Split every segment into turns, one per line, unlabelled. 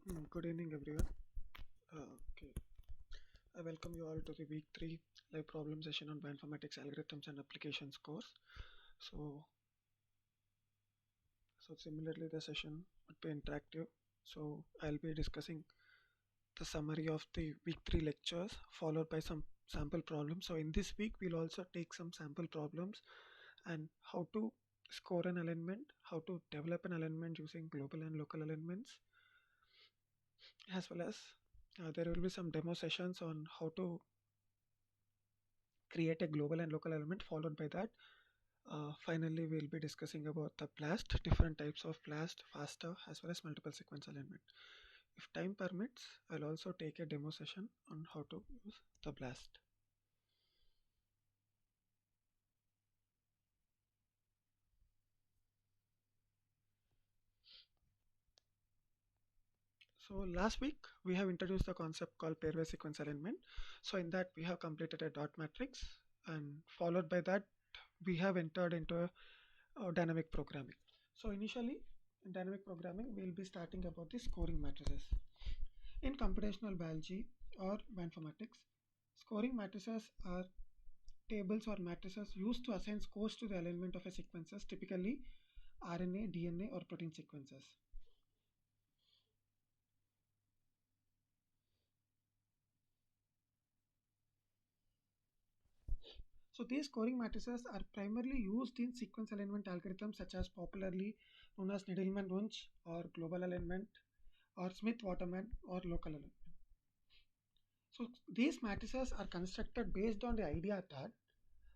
Good evening, everyone. Okay, I welcome you all to the week 3 live problem session on bioinformatics algorithms and applications course. So, similarly, the session would be interactive. So, I'll be discussing the summary of the week 3 lectures followed by some sample problems. So, in this week, we'll also take some sample problems and how to score an alignment, how to develop an alignment using global and local alignments, as well as there will be some demo sessions on how to create a global and local element. Followed by that, finally we'll be discussing about the blast, different types of blast, faster as well as multiple sequence alignment. If time permits, I'll also take a demo session on how to use the blast. So last week we have introduced the concept called pairwise sequence alignment. So in that we have completed a dot matrix, and followed by that we have entered into a dynamic programming. So initially in dynamic programming we'll be starting about the scoring matrices. In computational biology or bioinformatics, scoring matrices are tables or matrices used to assign scores to the alignment of a sequences, typically RNA, DNA, or protein sequences. So these scoring matrices are primarily used in sequence alignment algorithms such as popularly known as Needleman-Wunsch or global alignment or Smith-Waterman or local alignment. So these matrices are constructed based on the idea that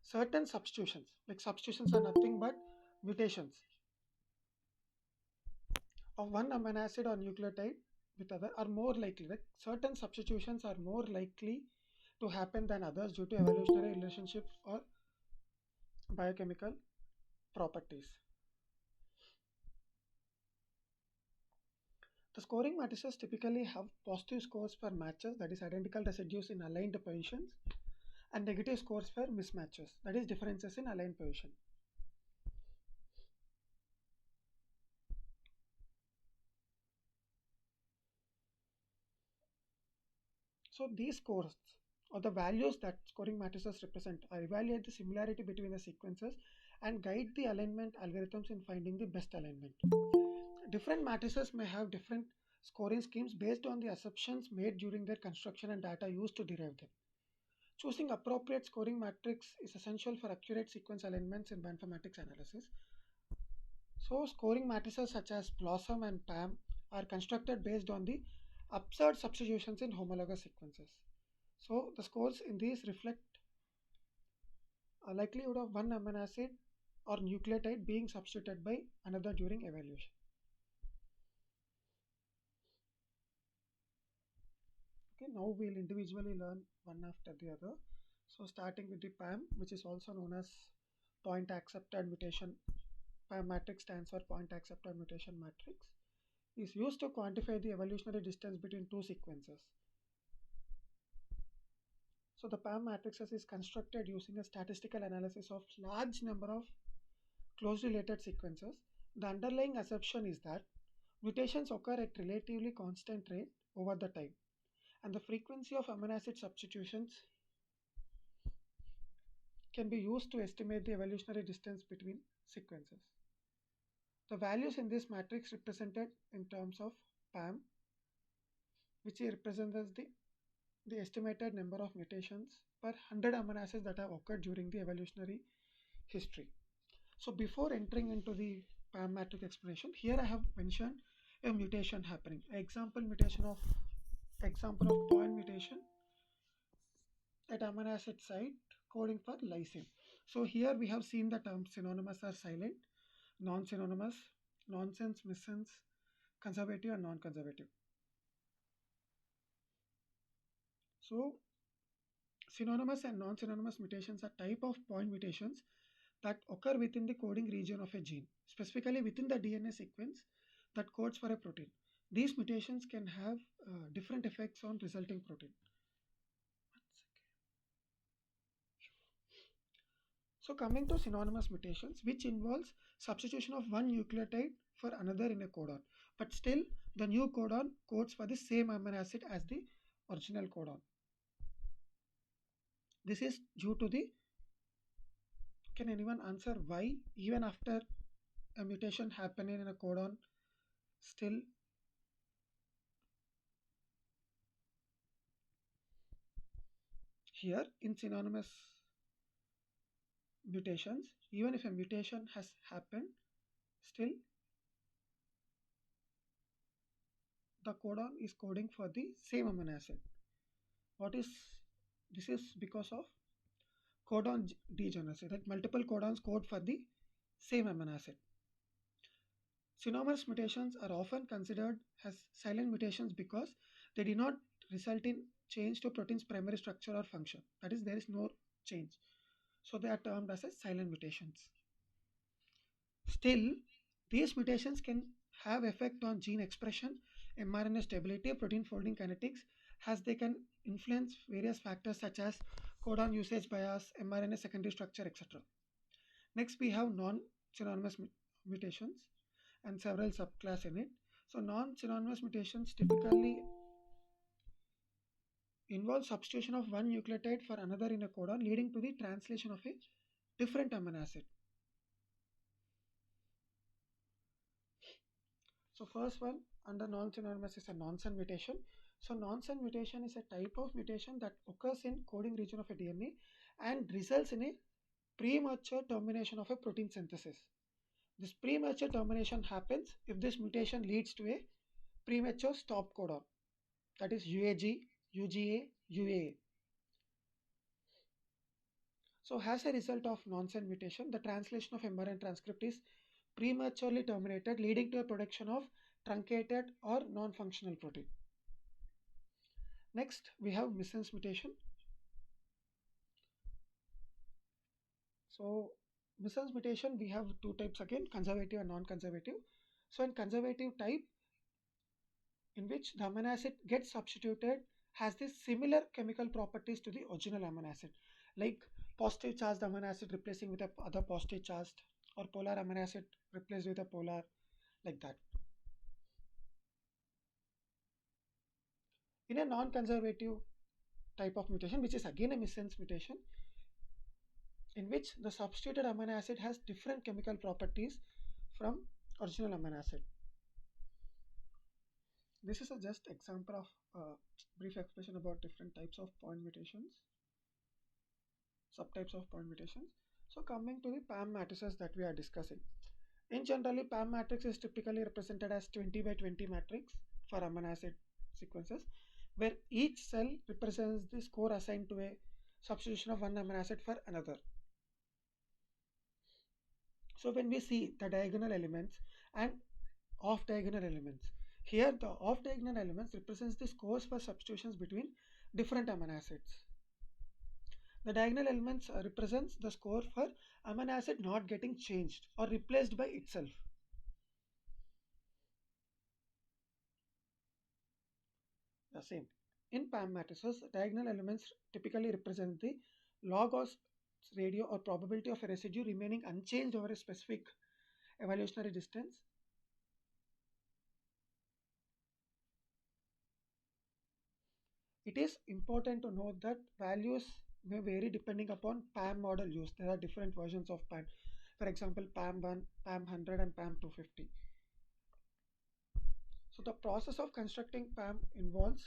certain substitutions, like substitutions are nothing but mutations of one amino acid or nucleotide with other, are more likely, like certain substitutions are more likely to happen than others due to evolutionary relationships or biochemical properties. The scoring matrices typically have positive scores for matches, that is identical residues in aligned positions, and negative scores for mismatches, that is differences in aligned position. So these scores or the values that scoring matrices represent are evaluate the similarity between the sequences and guide the alignment algorithms in finding the best alignment. Different matrices may have different scoring schemes based on the assumptions made during their construction and data used to derive them. Choosing appropriate scoring matrix is essential for accurate sequence alignments in bioinformatics analysis. So scoring matrices such as Blossom and PAM are constructed based on the absurd substitutions in homologous sequences. So the scores in these reflect a likelihood of one amino acid or nucleotide being substituted by another during evaluation. Okay, now we'll individually learn one after the other. So starting with the PAM, which is also known as point accepted mutation. PAM matrix stands for point accepted mutation matrix, is used to quantify the evolutionary distance between two sequences. So the PAM matrices is constructed using a statistical analysis of large number of closely related sequences. The underlying assumption is that mutations occur at relatively constant rate over the time, and the frequency of amino acid substitutions can be used to estimate the evolutionary distance between sequences. The values in this matrix represented in terms of PAM, which represents as the estimated number of mutations per 100 amino acids that have occurred during the evolutionary history. So before entering into the PAM matrix explanation, here I have mentioned a mutation happening. Example of point mutation at amino acid site coding for lysine. So here we have seen the terms synonymous are silent, non-synonymous, nonsense, missense, conservative and non-conservative. So synonymous and non-synonymous mutations are type of point mutations that occur within the coding region of a gene, specifically within the DNA sequence that codes for a protein. These mutations can have different effects on resulting protein. So coming to synonymous mutations, which involves substitution of one nucleotide for another in a codon. but still the new codon codes for the same amino acid as the original codon. This is due to the, can anyone answer why even after a mutation happening in a codon, still here in synonymous mutations, even if a mutation has happened, still the codon is coding for the same amino acid. What is this? Is because of codon degeneracy, like multiple codons code for the same amino acid. Synonymous mutations are often considered as silent mutations because they do not result in change to protein's primary structure or function. That is, there is no change. So they are termed as silent mutations. Still, these mutations can have effect on gene expression, mRNA stability, protein folding kinetics, as they can influence various factors such as codon usage bias, mRNA secondary structure, etc. Next, we have non-synonymous mutations and several subclass in it. So non-synonymous mutations typically involve substitution of one nucleotide for another in a codon, leading to the translation of a different amino acid. So first one under non-synonymous is a nonsense mutation. So nonsense mutation is a type of mutation that occurs in coding region of a DNA and results in a premature termination of a protein synthesis. This premature termination happens if this mutation leads to a premature stop codon, that is UAG, UGA, UAA. So as a result of nonsense mutation, the translation of mRNA transcript is prematurely terminated, leading to a production of truncated or non-functional protein. Next, we have missense mutation. So missense mutation, we have two types again, conservative and non-conservative. So in conservative type, in which the amino acid gets substituted, has this similar chemical properties to the original amino acid, like positive charged amino acid replacing with a other positive charged, or polar amino acid replaced with a polar, like that. In a non-conservative type of mutation, which is again a missense mutation, in which the substituted amino acid has different chemical properties from original amino acid. This is a just example of brief expression about different types of point mutations, subtypes of point mutations. So coming to the PAM matrices that we are discussing. In generally, PAM matrix is typically represented as 20 by 20 matrix for amino acid sequences, where each cell represents the score assigned to a substitution of one amino acid for another. So when we see the diagonal elements and off diagonal elements, here the off diagonal elements represents the scores for substitutions between different amino acids. The diagonal elements represents the score for amino acid not getting changed or replaced by itself. The same. In PAM matrices, diagonal elements typically represent the log or radio or probability of a residue remaining unchanged over a specific evolutionary distance. It is important to note that values may vary depending upon PAM model used. There are different versions of PAM. For example, PAM 1, PAM 100 and PAM 250. So the process of constructing PAM involves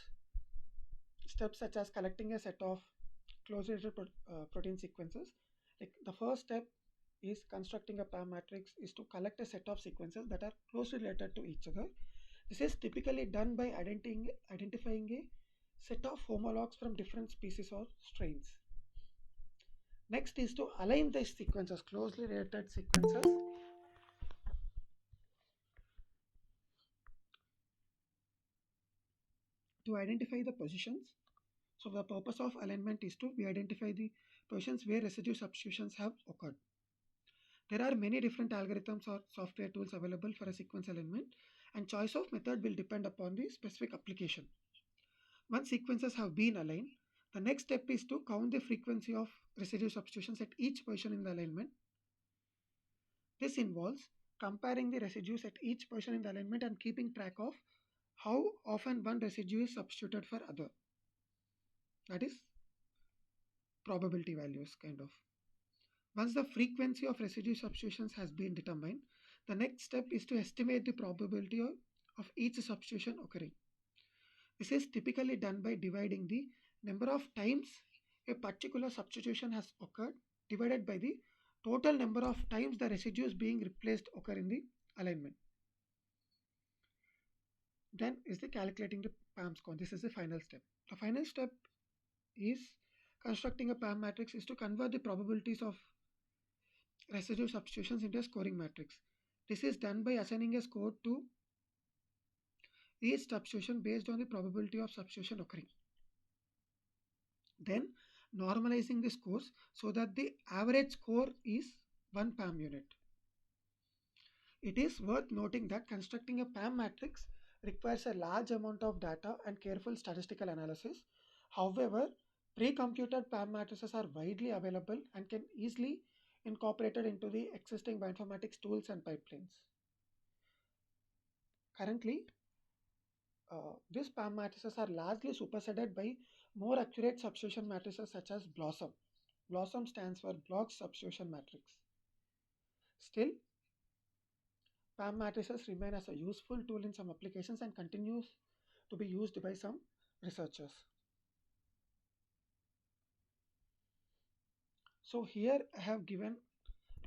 steps such as collecting a set of closely related protein sequences. Like the first step is constructing a PAM matrix is to collect a set of sequences that are closely related to each other. This is typically done by identifying a set of homologs from different species or strains. Next is to align the sequences, closely related sequences, to identify the positions. So the purpose of alignment is to identify the positions where residue substitutions have occurred. There are many different algorithms or software tools available for a sequence alignment, and choice of method will depend upon the specific application. Once sequences have been aligned, the next step is to count the frequency of residue substitutions at each position in the alignment. This involves comparing the residues at each position in the alignment and keeping track of how often one residue is substituted for other. That is probability values kind of. Once the frequency of residue substitutions has been determined, the next step is to estimate the probability of each substitution occurring. This is typically done by dividing the number of times a particular substitution has occurred divided by the total number of times the residues being replaced occur in the alignment. Then is the calculating the PAM score. This is the final step. The final step is constructing a PAM matrix is to convert the probabilities of residue substitutions into a scoring matrix. This is done by assigning a score to each substitution based on the probability of substitution occurring. Then normalizing the scores so that the average score is 1 PAM unit. It is worth noting that constructing a PAM matrix requires a large amount of data and careful statistical analysis. However, pre-computed PAM matrices are widely available and can easily incorporated into the existing bioinformatics tools and pipelines. Currently, these PAM matrices are largely superseded by more accurate substitution matrices such as BLOSSOM. BLOSSOM stands for Block Substitution Matrix. Still, PAM matrices remain as a useful tool in some applications and continues to be used by some researchers. So here I have given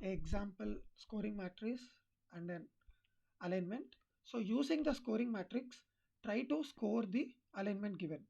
an example scoring matrix and an alignment. So using the scoring matrix, try to score the alignment given.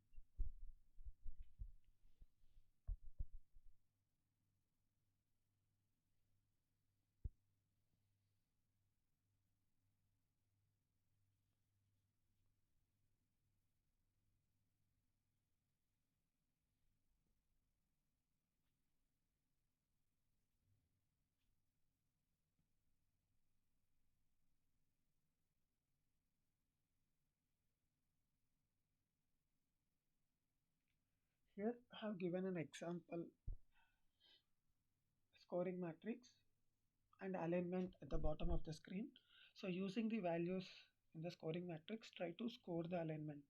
Here I have given an example scoring matrix and alignment at the bottom of the screen. So using the values in the scoring matrix, try to score the alignment.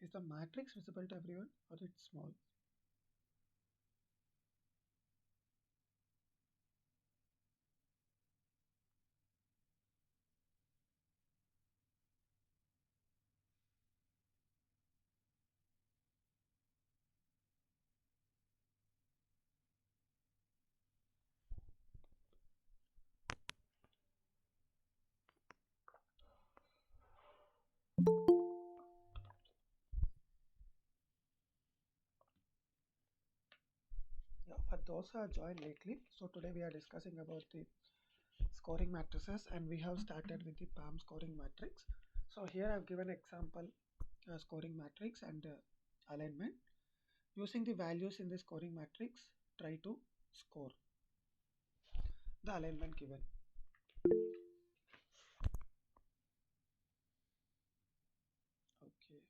Is the matrix visible to everyone or it's small? Yeah, for those who have joined lately, so today we are discussing about the scoring matrices and we have started with the PAM scoring matrix. So here I have given example scoring matrix and alignment. Using the values in the scoring matrix, try to score the alignment given. Okay.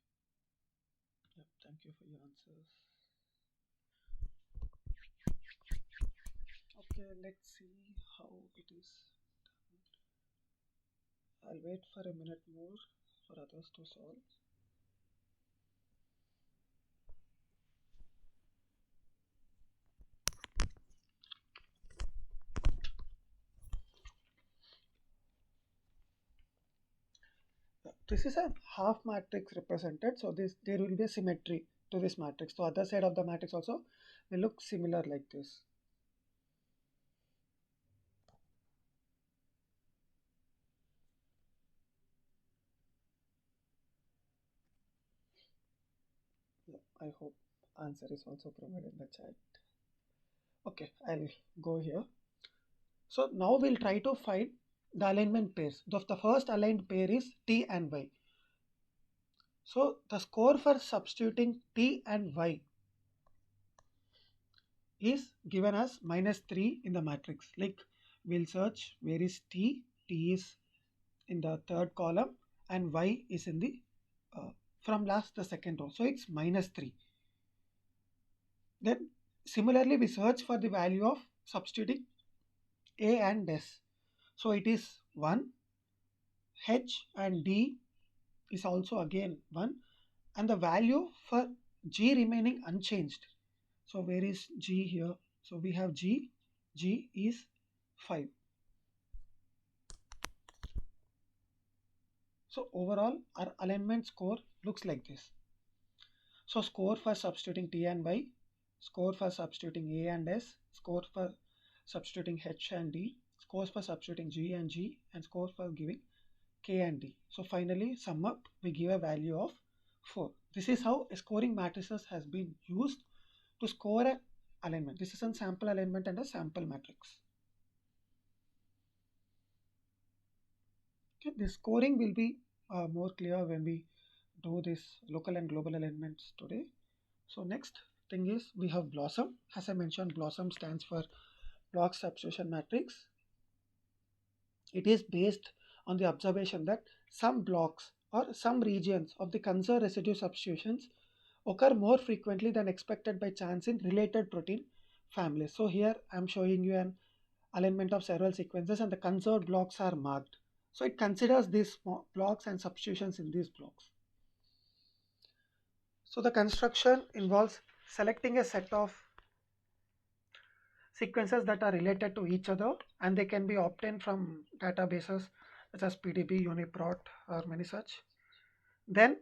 Yep, thank you for your answers. Okay, let's see how it is done. I'll wait for a minute more for others to solve. This is a half matrix represented, so there will be a symmetry to this matrix. So other side of the matrix also will look similar like this. Yeah, I hope answer is also provided in the chat. Okay, I'll go here. So now we'll try to find the alignment pairs. The first aligned pair is T and Y. So the score for substituting T and Y is given as minus 3 in the matrix. Like we'll search where is T. T is in the third column and Y is in the from last the second row. So it's minus 3. Then similarly we search for the value of substituting A and S. So it is 1. H and D is also again 1, and the value for G remaining unchanged. So where is G here? So we have G. G is 5. So overall our alignment score looks like this. So score for substituting T and Y, score for substituting A and S, score for substituting H and D, scores for substituting G and G, and score for giving K and D. So finally sum up, we give a value of 4. This is how a scoring matrices has been used to score an alignment. This is a sample alignment and a sample matrix. Okay, the scoring will be more clear when we do this local and global alignments today. So next thing is we have BLOSSOM. As I mentioned, BLOSSOM stands for block substitution matrix. It is based on the observation that some blocks or some regions of the conserved residue substitutions occur more frequently than expected by chance in related protein families. So here I am showing you an alignment of several sequences and the conserved blocks are marked. So it considers these blocks and substitutions in these blocks. So the construction involves selecting a set of sequences that are related to each other, and they can be obtained from databases such as PDB, UniProt, or many such. Then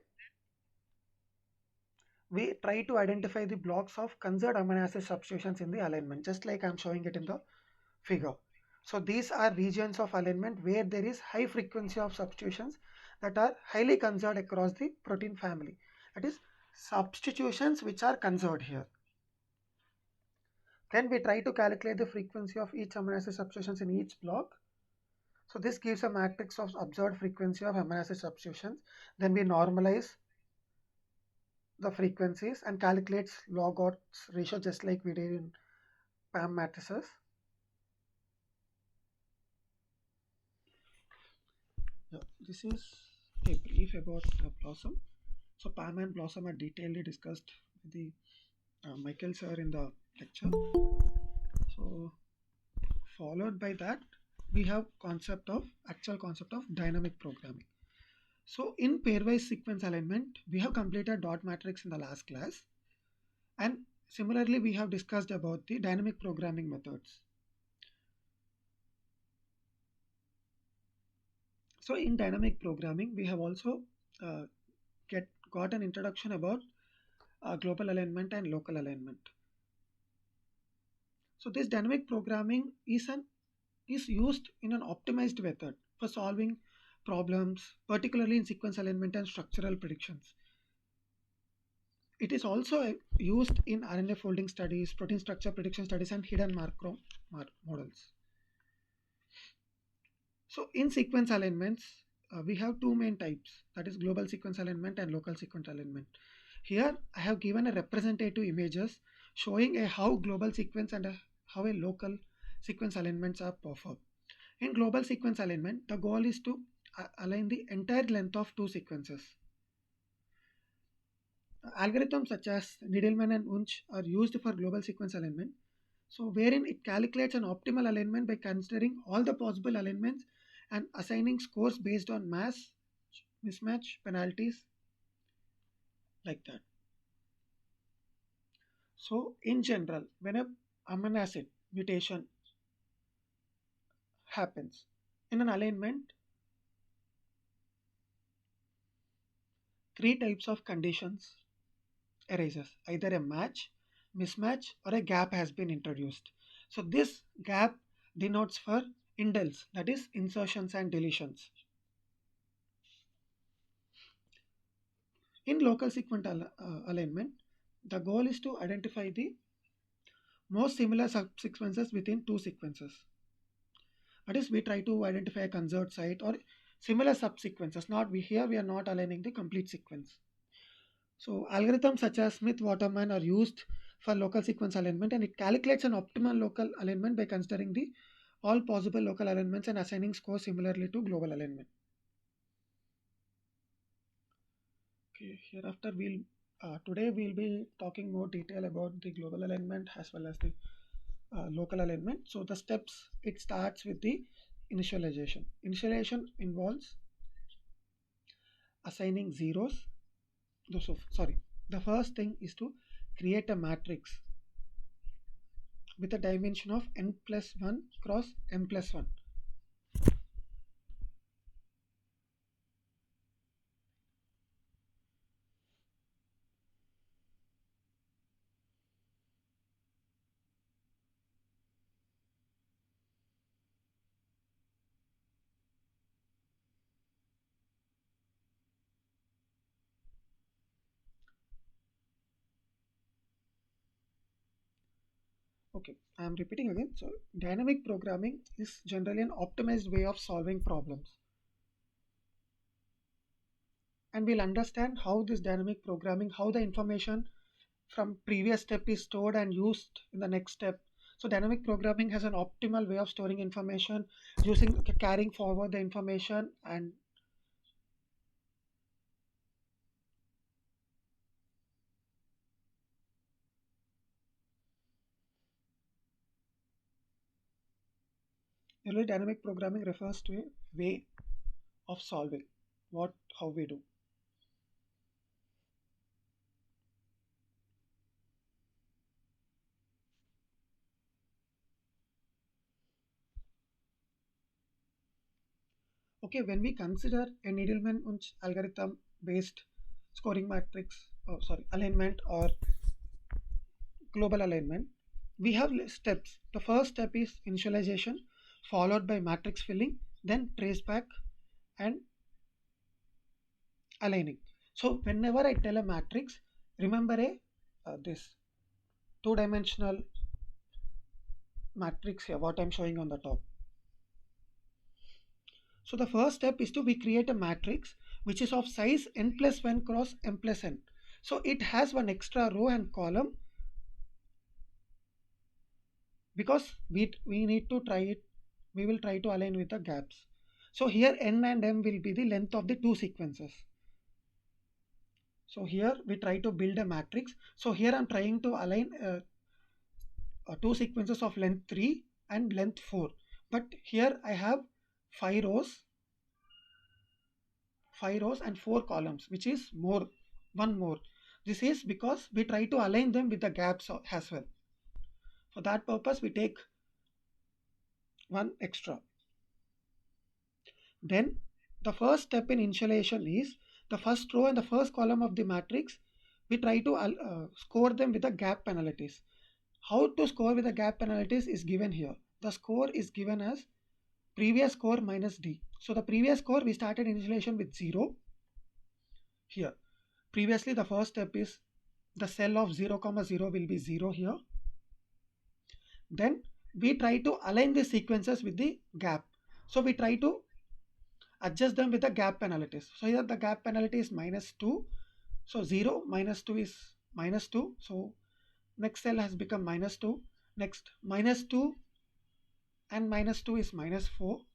we try to identify the blocks of conserved amino acid substitutions in the alignment, just like I'm showing it in the figure. So these are regions of alignment where there is high frequency of substitutions that are highly conserved across the protein family. That is substitutions which are conserved here. Then we try to calculate the frequency of each amino acid substitutions in each block. So this gives a matrix of observed frequency of amino acid substitutions. Then we normalize the frequencies and calculates log odds ratio just like we did in PAM matrices. Yeah, this is a brief about BLOSSOM. So PAM and BLOSSOM are detailedly discussed with the Michael sir in the lecture. So followed by that we have actual concept of dynamic programming. So in pairwise sequence alignment we have completed dot matrix in the last class, and similarly we have discussed about the dynamic programming methods. So in dynamic programming we have also got an introduction about global alignment and local alignment. So this dynamic programming is used in an optimized method for solving problems, particularly in sequence alignment and structural predictions. It is also used in RNA folding studies, protein structure prediction studies, and hidden macro models. So in sequence alignments, we have two main types, that is global sequence alignment and local sequence alignment. Here I have given a representative images showing how global sequence and how a local sequence alignments are performed. In global sequence alignment, the goal is to align the entire length of two sequences. Algorithms such as Needleman and Wunsch are used for global sequence alignment. So wherein it calculates an optimal alignment by considering all the possible alignments and assigning scores based on mass, mismatch, penalties, like that. So in general, when a amino acid mutation happens in an alignment, three types of conditions arises. Either a match, mismatch, or a gap has been introduced. So this gap denotes for indels, that is insertions and deletions. In local sequence alignment, the goal is to identify the most similar subsequences within two sequences. That is, we try to identify a conserved site or similar subsequences. We are not aligning the complete sequence. So algorithms such as Smith-Waterman are used for local sequence alignment, and it calculates an optimal local alignment by considering the all possible local alignments and assigning scores similarly to global alignment. Okay, hereafter today we'll be talking more detail about the global alignment as well as the local alignment. So the steps, it starts with the initialization. Initialization involves assigning zeros. So, sorry, the first thing is to create a matrix with a dimension of n plus 1 cross m plus 1. Okay, I am repeating again. So dynamic programming is generally an optimized way of solving problems. And we'll understand how this dynamic programming, how the information from previous step is stored and used in the next step. So dynamic programming has an optimal way of storing information, using carrying forward the information, and really dynamic programming refers to a way of solving how we do. Okay, when we consider a Needleman-Wunsch algorithm based scoring matrix, alignment or global alignment, we have steps. The first step is initialization, followed by matrix filling, then traceback and aligning. So whenever I tell a matrix, remember this two-dimensional matrix here, what I'm showing on the top. So the first step is to we create a matrix which is of size n plus 1 cross m plus n. So it has one extra row and column because we need to try it. We will try to align with the gaps. So here n and m will be the length of the two sequences. So here we try to build a matrix. So here I'm trying to align two sequences of length 3 and length 4. But here I have 5 rows, 5 rows and 4 columns, which is one more. This is because we try to align them with the gaps as well. For that purpose, we take one extra. Then the first step in initialization is the first row and the first column of the matrix. We try to score them with the gap penalties. How to score with the gap penalties is given here. The score is given as previous score minus d. So the previous score we started initialization with 0 here. Previously the first step is the cell of 0, 0 will be 0 here. Then we try to align the sequences with the gap. So we try to adjust them with the gap penalties. So here the gap penalty is -2. So 0 minus 2 is -2. So next cell has become -2. Next -2 and -2 is -4.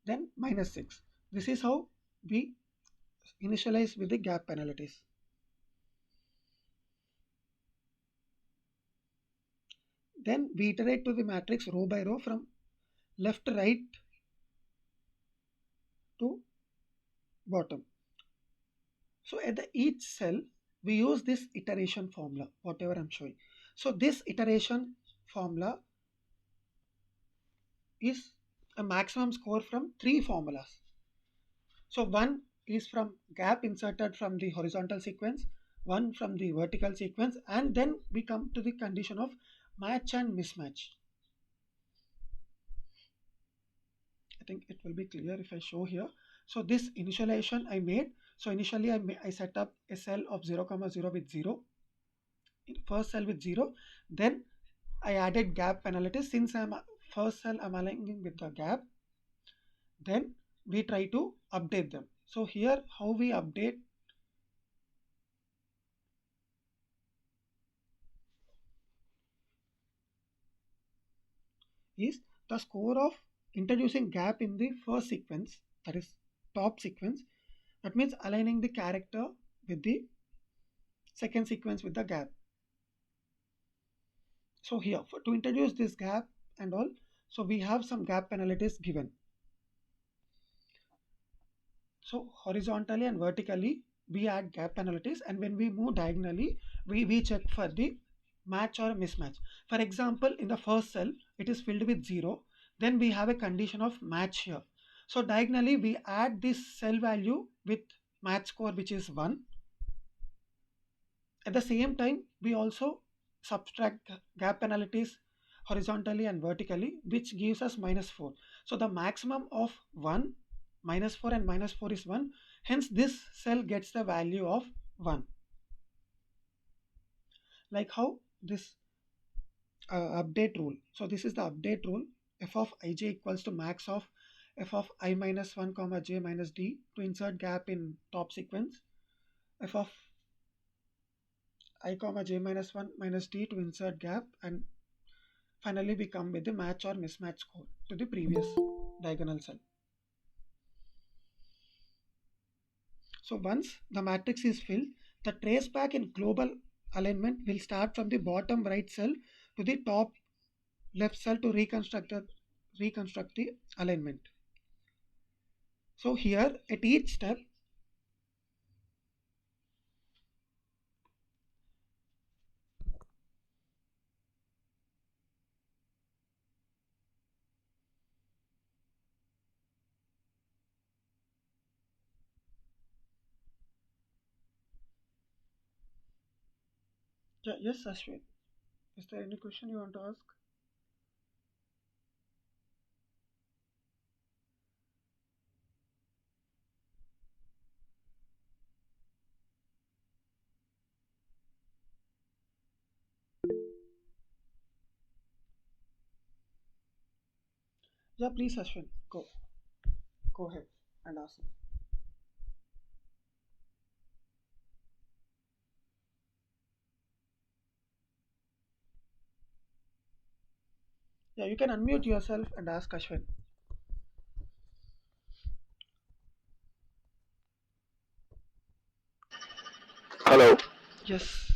Then -6. This is how we initialize with the gap penalties. Then we iterate to the matrix row by row from left to right to bottom. So at each cell, we use this iteration formula, whatever I'm showing. So this iteration formula is a maximum score from 3 formulas. So one is from gap inserted from the horizontal sequence, one from the vertical sequence, and then we come to the condition of match and mismatch. I think it will be clear if I show here. So this initialization I made. So initially I set up a cell of 0, 0 with 0. First cell with 0. Then I added gap penalties. Since I'm first cell I'm aligning with the gap. Then we try to update them. So here how we update. is the score of introducing gap in the first sequence, that is top sequence. That means aligning the character with the second sequence with the gap. So here, to introduce this gap and all, so we have some gap penalties given. So horizontally and vertically, we add gap penalties, and when we move diagonally, we check for the match or mismatch. For example, in the first cell, it is filled with 0. Then we have a condition of match here. So diagonally, we add this cell value with match score, which is 1. At the same time, we also subtract gap penalties horizontally and vertically, which gives us -4. So the maximum of 1, -4 and -4 is 1. Hence, this cell gets the value of 1. Like how this update rule. So this is the update rule. F of ij equals to max of f of I minus 1 comma j minus d to insert gap in top sequence. F of I comma j minus 1 minus d to insert gap, and finally we come with the match or mismatch score to the previous diagonal cell. So once the matrix is filled, the traceback in global alignment will start from the bottom right cell to the top left cell to reconstruct the alignment. So here at each step, yes, Ashwin, is there any question you want to ask? Yeah, please, Ashwin, go ahead and ask. Yeah, you can unmute yourself and ask Ashwin.
Hello.
Yes.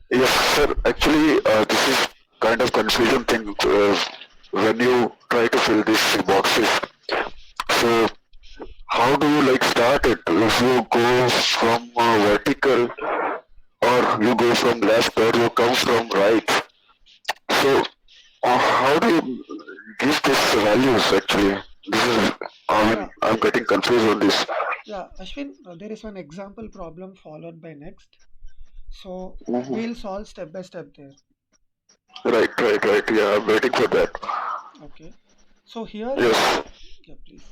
Yes, sir. Actually, this is kind of confusion thing when you try to fill these boxes. So, how do you like start it? If you go from vertical, or you go from left, or you come from right. So, how do you give these values? Actually, this is. I
Yeah,
mean, I'm getting confused on this.
yeah, Ashwin, there is one example problem followed by next. So
Mhm.
we'll solve step by step there.
Right, right, right. Yeah, I'm waiting for that.
Okay. So here,
Yes.
yeah, please.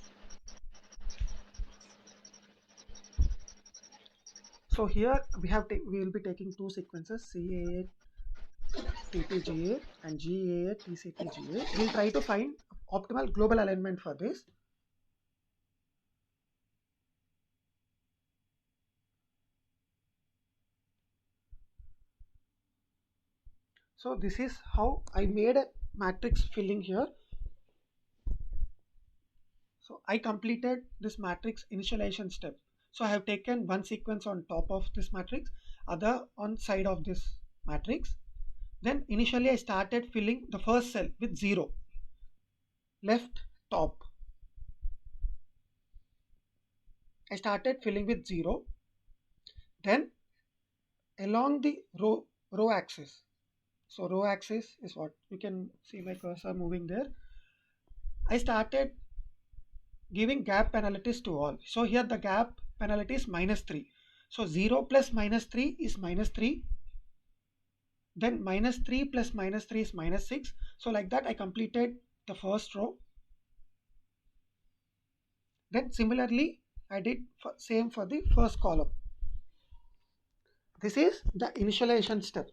So here we will be taking two sequences, CAA TTGA and GAA TCTGA. We'll try to find optimal global alignment for this. So this is how I made a matrix filling here. So I completed this matrix initialization step. So I have taken one sequence on top of this matrix, other on side of this matrix. Then initially I started filling the first cell with 0, left top. I started filling with 0. Then along the row axis. So row axis is what you can see my cursor moving there. I started giving gap penalties to all. So here the gap penalty is -3. So 0 plus -3 is -3. Then -3 plus -3 is -6. So like that I completed the first row. Then similarly I did same for the first column. This is the initialization step.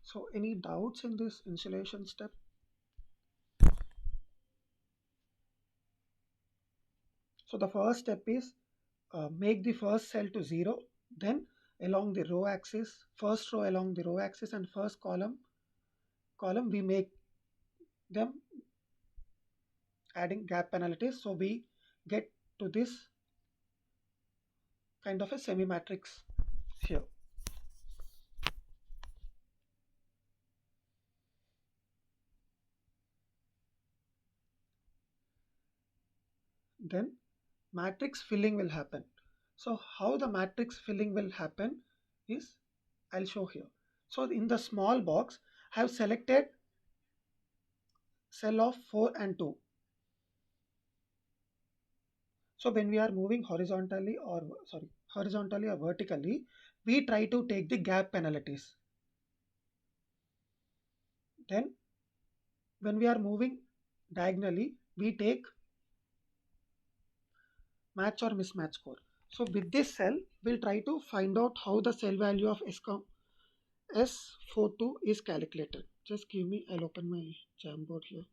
So any doubts in this initialization step? So the first step is make the first cell to 0, then along the row axis, first row along the row axis and first column we make them adding gap penalties, so we get to this kind of a semi matrix here. Then matrix filling will happen. So how the matrix filling will happen is, I'll show here. So in the small box I have selected cell of 4 and 2. So when we are moving horizontally or vertically, we try to take the gap penalties. Then when we are moving diagonally, we take match or mismatch score. So with this cell, we'll try to find out how the cell value of S42 is calculated. Just give me, I'll open my Jamboard here.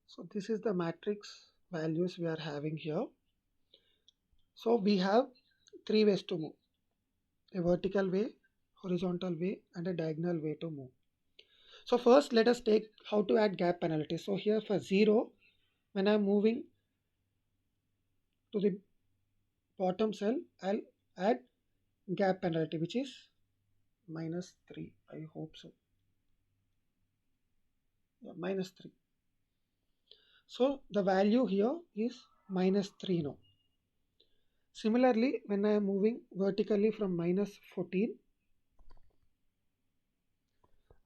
So this is the matrix values we are having here. So we have 3 ways to move: a vertical way, horizontal way, and a diagonal way to move. So first let us take how to add gap penalty. So here for 0, when I'm moving to the bottom cell, I'll add gap penalty, which is -3. I hope so. Yeah, -3. So the value here is -3 now. Similarly, when I am moving vertically from -14,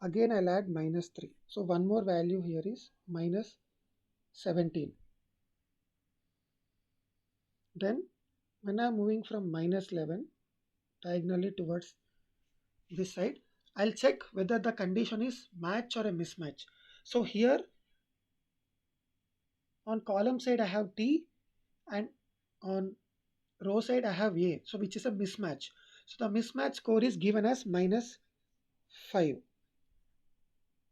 again I'll add -3. So one more value here is -17. Then when I'm moving from -11 diagonally towards this side, I'll check whether the condition is match or a mismatch. So here on column side I have T, and on row side I have A, so which is a mismatch. So the mismatch score is given as -5.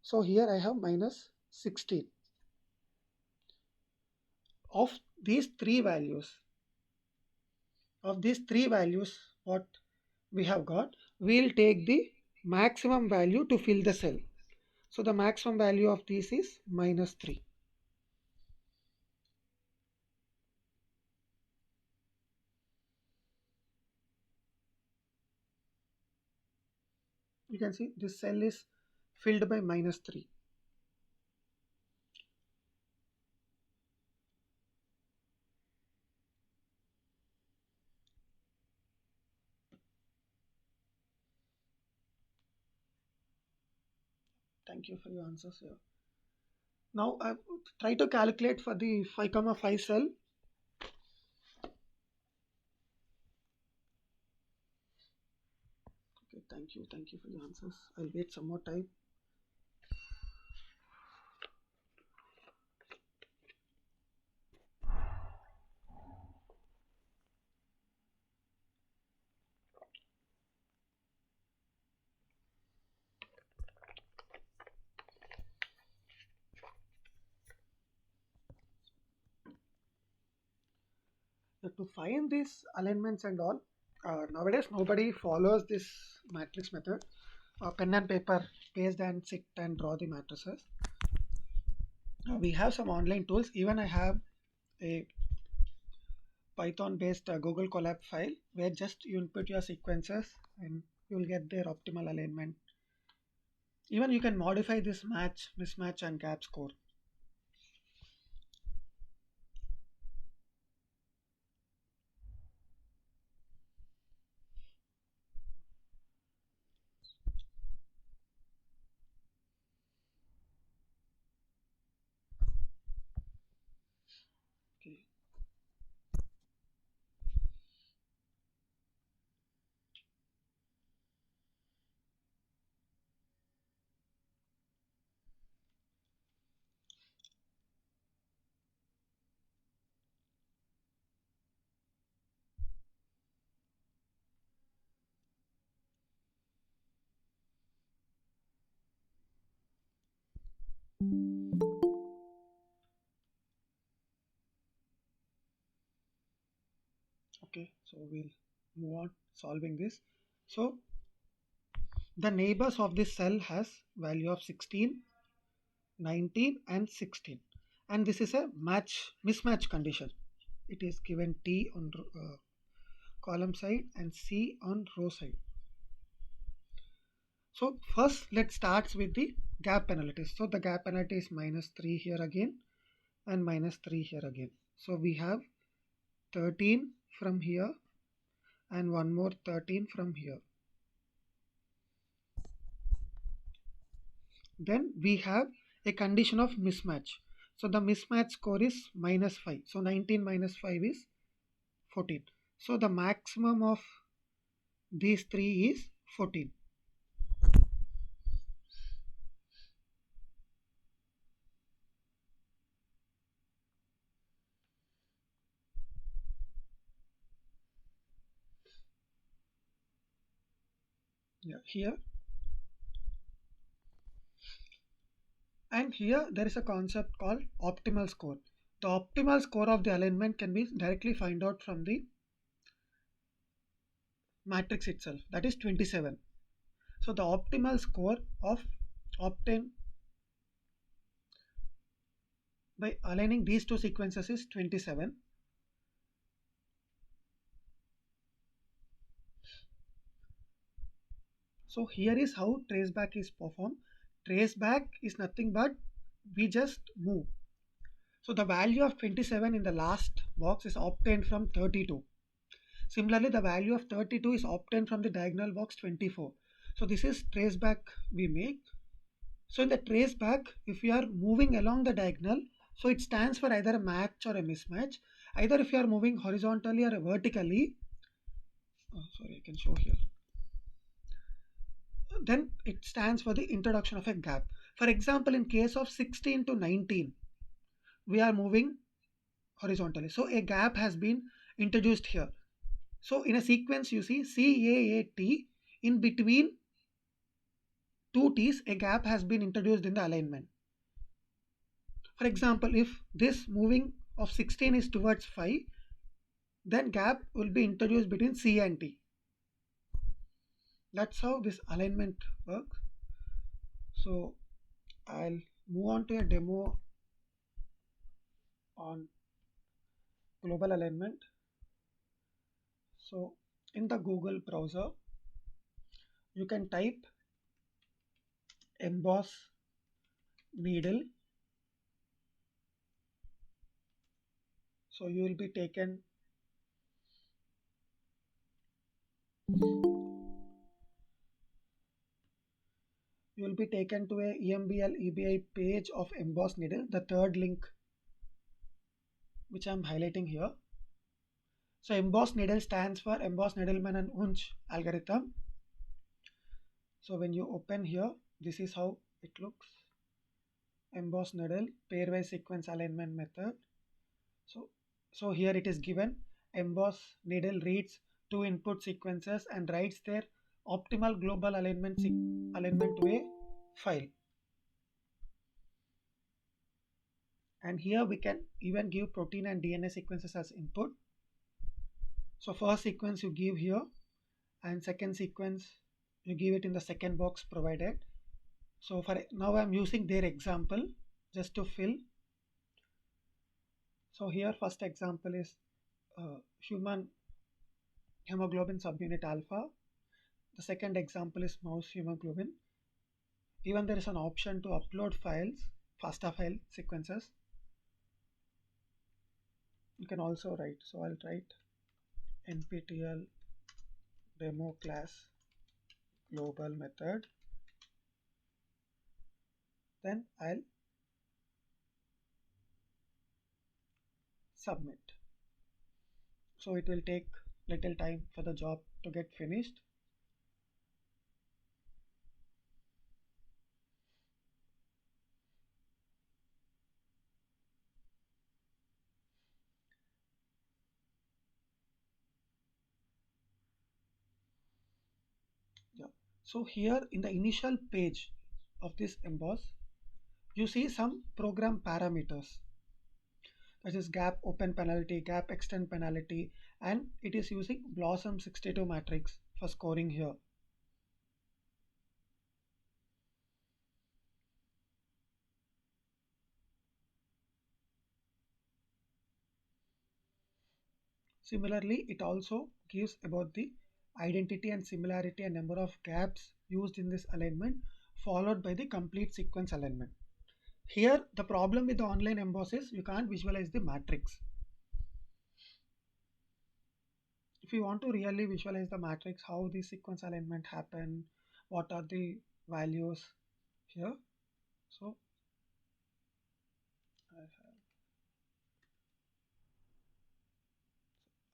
So here I have -16. Of these three values, what we have got, we'll take the maximum value to fill the cell. So the maximum value of this is -3. You can see this cell is filled by -3. Thank you for your answers here. Now I try to calculate for the 5,5 cell. Okay, thank you for your answers. I'll wait some more time. To find these alignments and all, nowadays nobody follows this matrix method. Pen and paper, paste and sit and draw the matrices. We have some online tools. Even I have a Python based Google Colab file where just you input your sequences and you will get their optimal alignment. Even you can modify this match, mismatch and gap score. Okay, so we'll move on solving this. So the neighbors of this cell has value of 16, 19 and 16, and this is a mismatch condition. It is given T on column side and C on row side. So first let's start with the gap penalty. So the gap penalty is -3 here again and -3 here again. So we have 13 from here and one more 13 from here. Then we have a condition of mismatch. So the mismatch score is -5. So 19 minus 5 is 14. So the maximum of these three is 14. Yeah, here. And here there is a concept called optimal score. The optimal score of the alignment can be directly find out from the matrix itself, that is 27. So the optimal score of obtained by aligning these two sequences is 27. So here is how traceback is performed. Traceback is nothing but we just move. So the value of 27 in the last box is obtained from 32. Similarly, the value of 32 is obtained from the diagonal box 24. So this is traceback we make. So in the traceback, if you are moving along the diagonal, so it stands for either a match or a mismatch. Either if you are moving horizontally or vertically, sorry, I can show here. Then it stands for the introduction of a gap. For example, in case of 16 to 19, we are moving horizontally. So a gap has been introduced here. So in a sequence, you see CAAT, in between two T's, a gap has been introduced in the alignment. For example, if this moving of 16 is towards 5, then gap will be introduced between C and T. That's how this alignment works. So I'll move on to a demo on global alignment. So in the Google browser, you can type emboss needle. So you will be taken to a EMBL EBI page of emboss needle, the third link which I am highlighting here. So emboss needle stands for emboss Needleman and Wunsch algorithm. So when you open here, this is how it looks. Emboss needle pairwise sequence alignment method. So here it is given emboss needle reads two input sequences and writes their optimal global alignment to a file. And here we can even give protein and DNA sequences as input. So first sequence you give here and second sequence you give it in the second box provided. So for now I'm using their example just to fill. So here first example is human hemoglobin subunit alpha. The second example is mouse hemoglobin. Even there is an option to upload files, FASTA file sequences. You can also write. So I'll write nptel demo class global method. Then I'll submit. So it will take little time for the job to get finished. Yeah. So here in the initial page of this emboss, you see some program parameters. which is gap open penalty, gap extend penalty, and it is using Blossom 62 matrix for scoring here. Similarly, it also gives about the identity and similarity and number of gaps used in this alignment, followed by the complete sequence alignment. Here, the problem with the online emboss is you can't visualize the matrix. If you want to really visualize the matrix, how the sequence alignment happen, what are the values here. So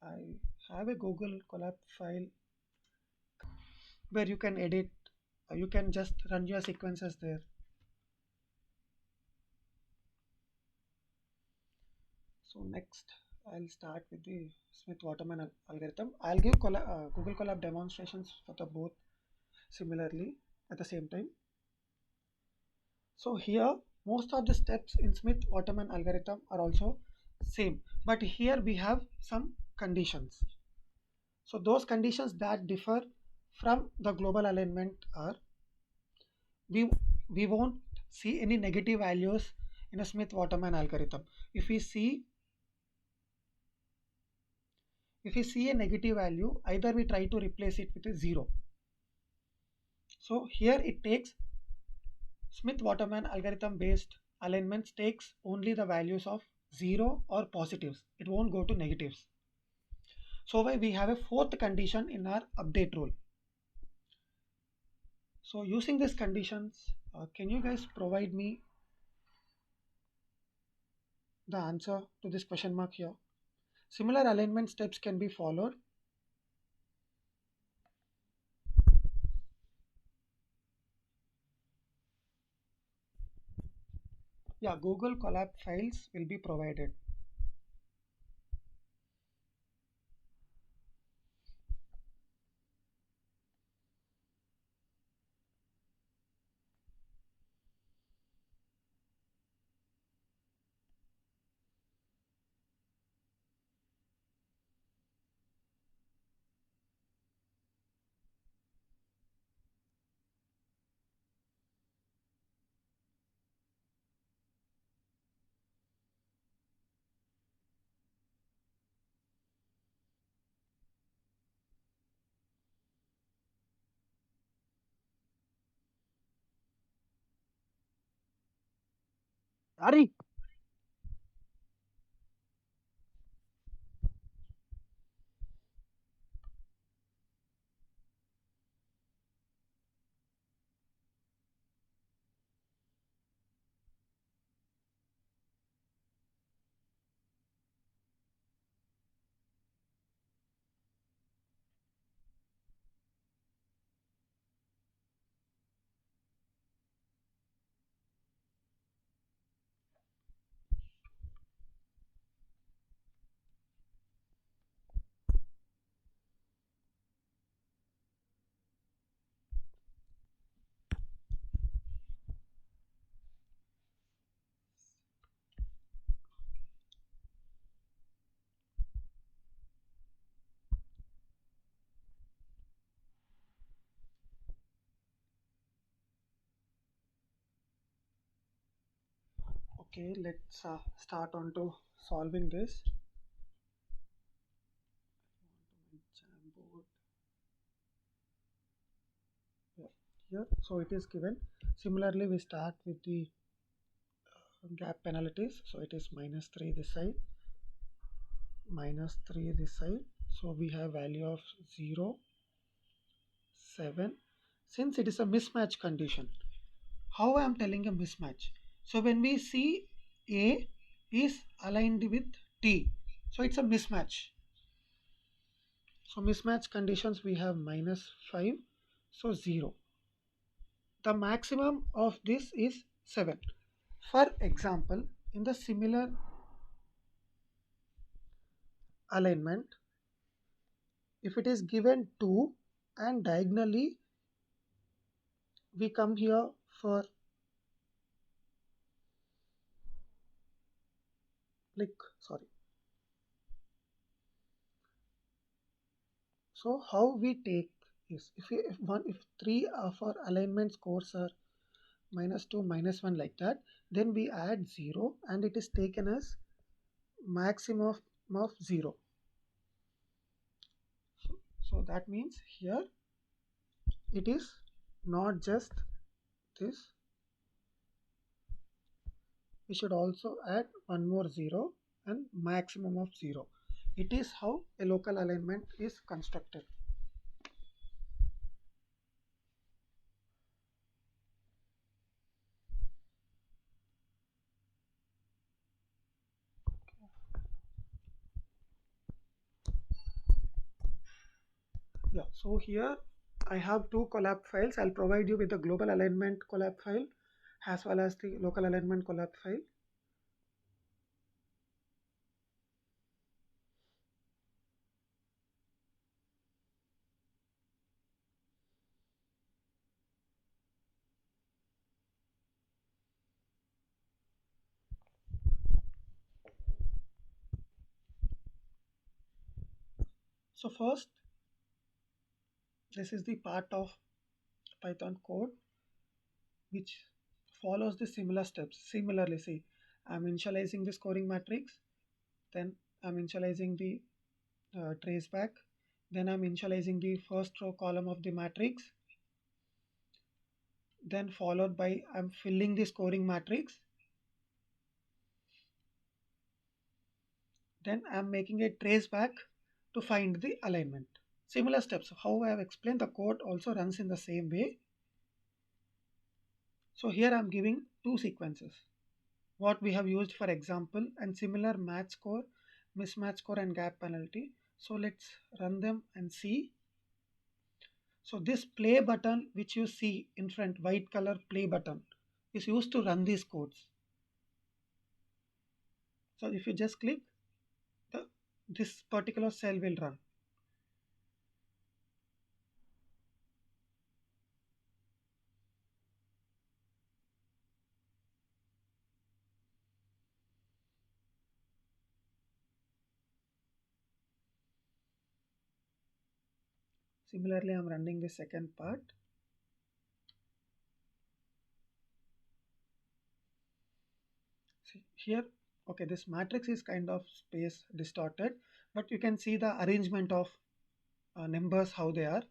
I have a Google Colab file where you can edit, you can just run your sequences there. So next, I'll start with the Smith-Waterman algorithm. I'll give Google Colab demonstrations for the both similarly at the same time. So here, most of the steps in Smith-Waterman algorithm are also same, but here we have some conditions. So those conditions that differ from the global alignment are we we won't see any negative values in a Smith-Waterman algorithm. If we see a negative value, either we try to replace it with a 0. So here it takes Smith-Waterman algorithm based alignments takes only the values of 0 or positives. It won't go to negatives. So we have a fourth condition in our update rule. So using these conditions, can you guys provide me the answer to this question mark here? Similar alignment steps can be followed. Yeah, Google Colab files will be provided.
Ari.
Okay, let's start on to solving this. Jamboard. Yeah, here, so it is given. Similarly, we start with the gap penalties. So it is -3 this side, -3 this side. So we have value of 0, 7. Since it is a mismatch condition, how I am telling a mismatch? So when we see A is aligned with T, so it's a mismatch. So mismatch conditions we have -5, so 0. The maximum of this is 7. For example, in the similar alignment, if it is given 2 and diagonally we come here for So how we take is if three of our alignment scores are -2, -1 like that, then we add 0 and it is taken as maximum of 0. So that means here it is not just this, we should also add one more 0 and maximum of 0. It is how a local alignment is constructed. Yeah, so here I have two collab files. I'll provide you with the global alignment collab file as well as the local alignment collab file. So first, this is the part of Python code which follows the similar steps. Similarly, see, I'm initializing the scoring matrix, then I'm initializing the traceback, then I'm initializing the first row column of the matrix, then followed by I'm filling the scoring matrix, then I'm making a traceback to find the alignment. Similar steps. How I have explained, the code also runs in the same way. So here I'm giving two sequences. What we have used for example and similar match score, mismatch score and gap penalty. So let's run them and see. So this play button which you see in front, white color play button, is used to run these codes. So if you just click, this particular cell will run. Similarly, I'm running the second part. See here, okay, this matrix is kind of space distorted, but you can see the arrangement of numbers how they are.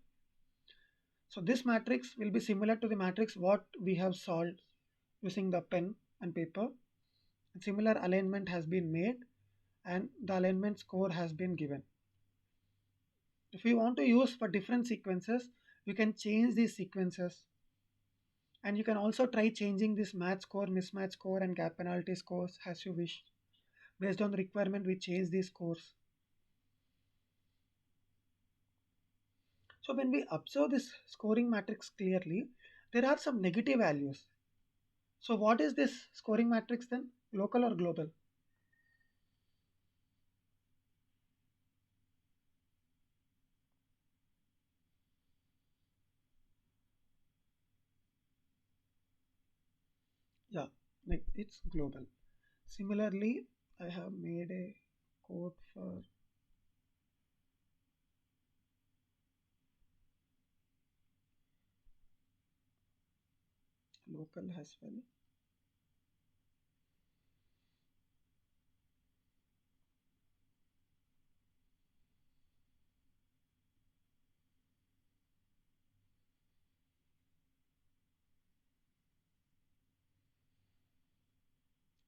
So this matrix will be similar to the matrix what we have solved using the pen and paper. Similar alignment has been made and the alignment score has been given. If we want to use for different sequences, you can change these sequences, and you can also try changing this match score, mismatch score and gap penalty scores as you wish. Based on the requirement, we change these scores. So when we observe this scoring matrix clearly, there are some negative values. So what is this scoring matrix then? Local or global? Yeah, like it's global. Similarly, I have made a code for local as well.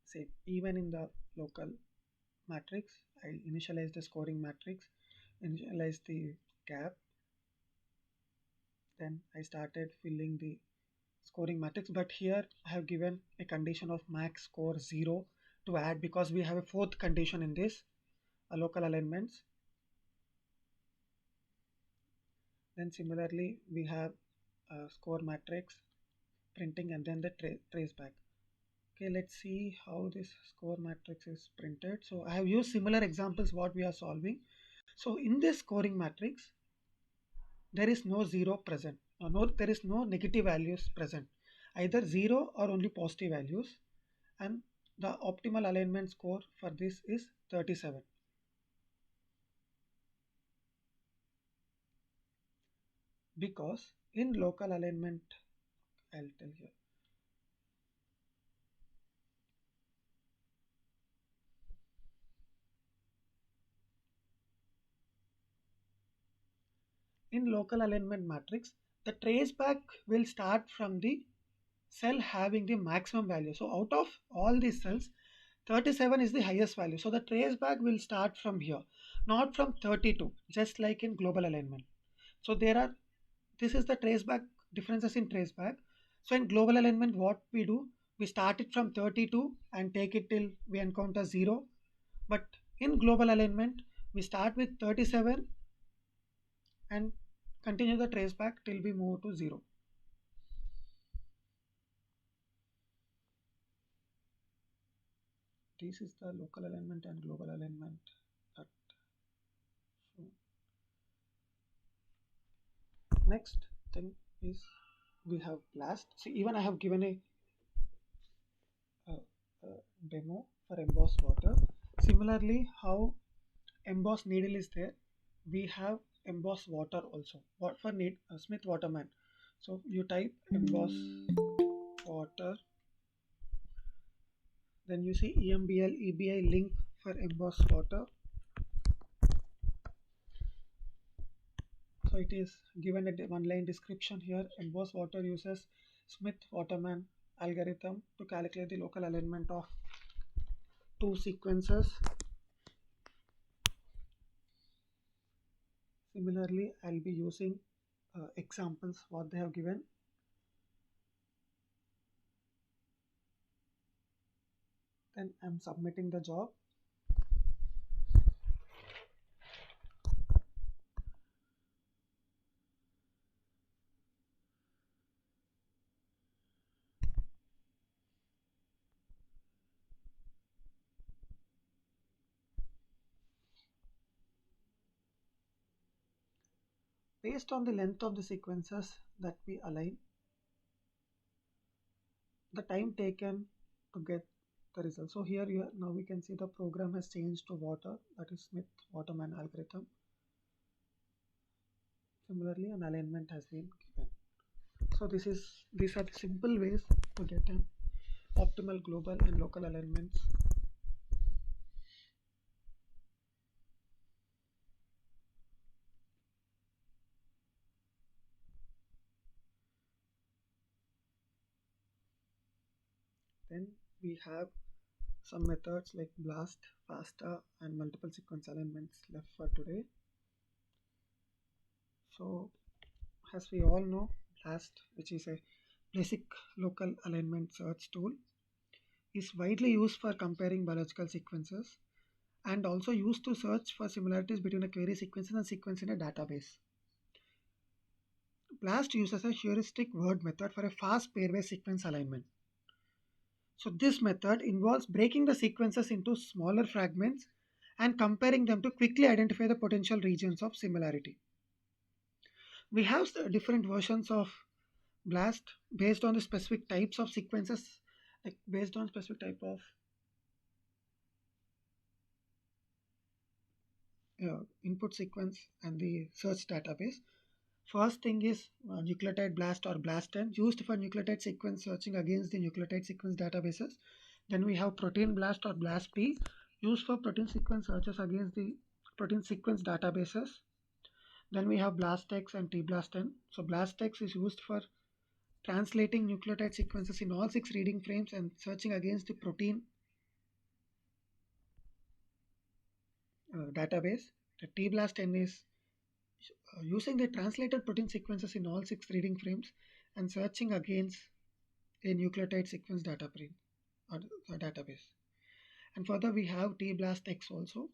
Say even in the local matrix, I initialize the scoring matrix, initialize the gap, then I started filling the scoring matrix. But here I have given a condition of max score 0 to add because we have a fourth condition in this local alignments. Then similarly we have a score matrix printing and then the trace back. Okay, let's see how this score matrix is printed. So I have used similar examples what we are solving. So in this scoring matrix, there is no 0 present. There is no negative values present. Either 0 or only positive values. And the optimal alignment score for this is 37. because in local alignment, I'll tell you. In local alignment matrix, the traceback will start from the cell having the maximum value. So out of all these cells, 37 is the highest value. So the traceback will start from here, not from 32, just like in global alignment. So this is the traceback differences in traceback. So in global alignment, what we do, we start it from 32 and take it till we encounter 0. But in global alignment, we start with 37 and continue the traceback till we move to 0. This is the local alignment and global alignment. That, so next thing is we have blast. See, even I have given a, a demo for embossed water. Similarly, how embossed needle is there, we have embossed water also. What for need Smith Waterman. So you type emboss water, then you see EMBL EBI link for embossed water. So it is given a one line description here. Embossed water uses Smith Waterman algorithm to calculate the local alignment of two sequences. Similarly, I'll be using examples what they have given. Then I'm submitting the job. Based on the length of the sequences that we align, the time taken to get the result. So here now we can see the program has changed to water, that is Smith Waterman algorithm. Similarly, an alignment has been given. So these are the simple ways to get an optimal global and local alignments. Then we have some methods like BLAST, FASTA, and multiple sequence alignments left for today. So as we all know, BLAST, which is a basic local alignment search tool, is widely used for comparing biological sequences and also used to search for similarities between a query sequence and a sequence in a database. BLAST uses a heuristic word method for a fast pairwise sequence alignment. So this method involves breaking the sequences into smaller fragments and comparing them to quickly identify the potential regions of similarity. We have different versions of BLAST based on the specific types of sequences, like based on specific type of input sequence and the search database. First thing is nucleotide BLAST or BLAST10, used for nucleotide sequence searching against the nucleotide sequence databases. Then we have protein BLAST or BLAST-P, used for protein sequence searches against the protein sequence databases. Then we have BLASTX and TBLAST10. So BLASTX is used for translating nucleotide sequences in all 6 reading frames and searching against the protein database. The TBLAST10 is using the translated protein sequences in all 6 reading frames and searching against a nucleotide sequence database. And further we have TBLASTX also.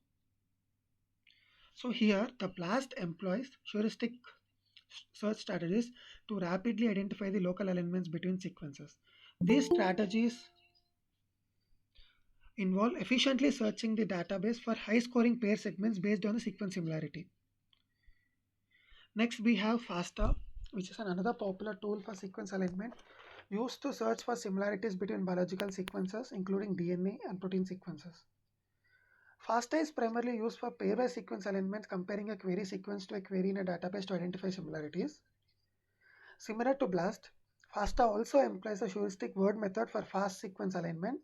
So here the BLAST employs heuristic search strategies to rapidly identify the local alignments between sequences. These strategies involve efficiently searching the database for high scoring pair segments based on the sequence similarity. Next we have FASTA, which is another popular tool for sequence alignment, used to search for similarities between biological sequences including DNA and protein sequences. FASTA is primarily used for pairwise sequence alignments, comparing a query sequence to a query in a database to identify similarities. Similar to BLAST, FASTA also employs a heuristic word method for fast sequence alignment.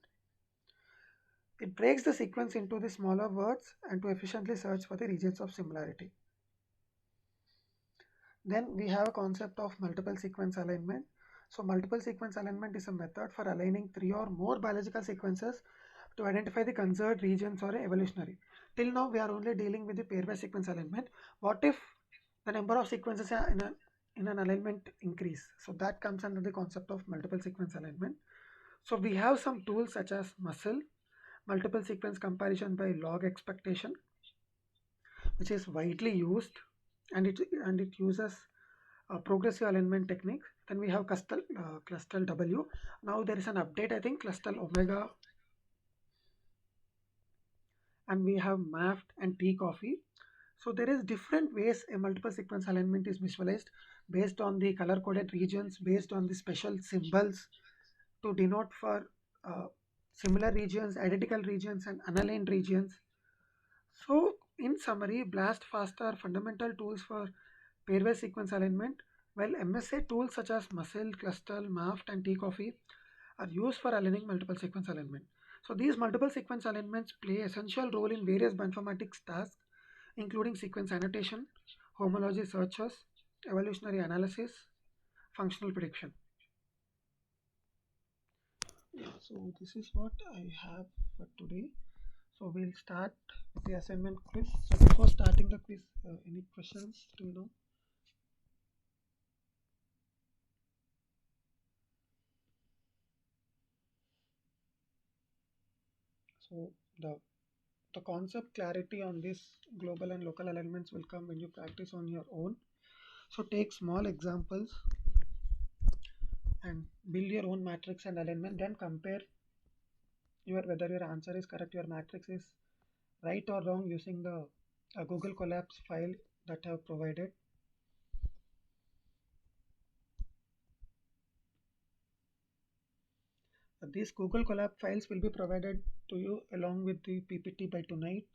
It breaks the sequence into the smaller words and to efficiently search for the regions of similarity. Then we have a concept of multiple sequence alignment. So multiple sequence alignment is a method for aligning 3 or more biological sequences to identify the conserved regions or evolutionary. Till now we are only dealing with the pairwise sequence alignment. What if the number of sequences in an alignment increase? So that comes under the concept of multiple sequence alignment. So we have some tools such as muscle, multiple sequence comparison by log expectation, which is widely used, and it uses progressive alignment technique. Then we have Clustal W. Now there is an update, I think, Clustal Omega, and we have MAFT and T coffee. So there is different ways a multiple sequence alignment is visualized based on the color coded regions, based on the special symbols to denote for similar regions, identical regions, and unaligned regions. So, in summary, BLAST, FASTA are fundamental tools for pairwise sequence alignment, while MSA tools such as Muscle, Clustal, MAFT, and T-Coffee are used for aligning multiple sequence alignment. So, these multiple sequence alignments play essential role in various bioinformatics tasks, including sequence annotation, homology searches, evolutionary analysis, functional prediction. Yeah, so this is what I have for today. So we'll start with the assignment quiz. So before starting the quiz, any questions? Do you know? So the concept clarity on this global and local alignments will come when you practice on your own. So take small examples and build your own matrix and alignment. Then compare your whether your answer is correct, your matrix is right or wrong using the Google Collapse file that I have provided. These Google Colab files will be provided to you along with the PPT by tonight.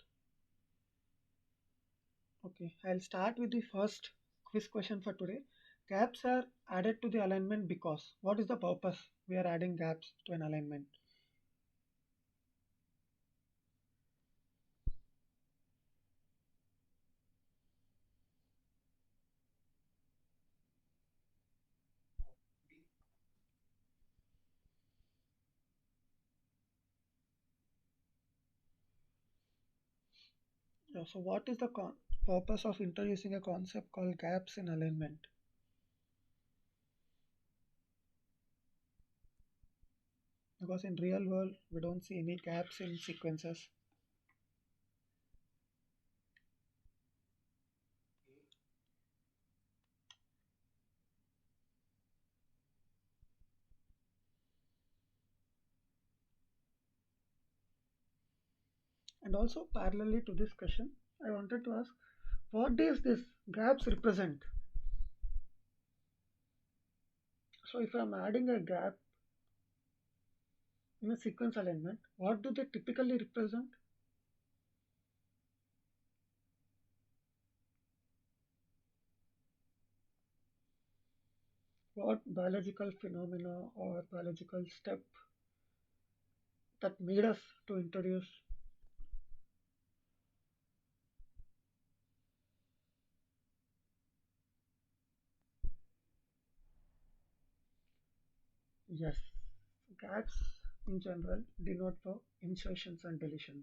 Okay, I'll start with the first quiz question for today. Gaps are added to the alignment because what is the purpose we are adding gaps to an alignment? So what is the purpose of introducing a concept called gaps in alignment? Because in real world we don't see any gaps in sequences. And also parallelly to this question, I wanted to ask, what does this gaps represent? So if I'm adding a gap in a sequence alignment, what do they typically represent? What biological phenomena or biological step that made us to introduce? Yes, gaps in general denote for insertions and deletions.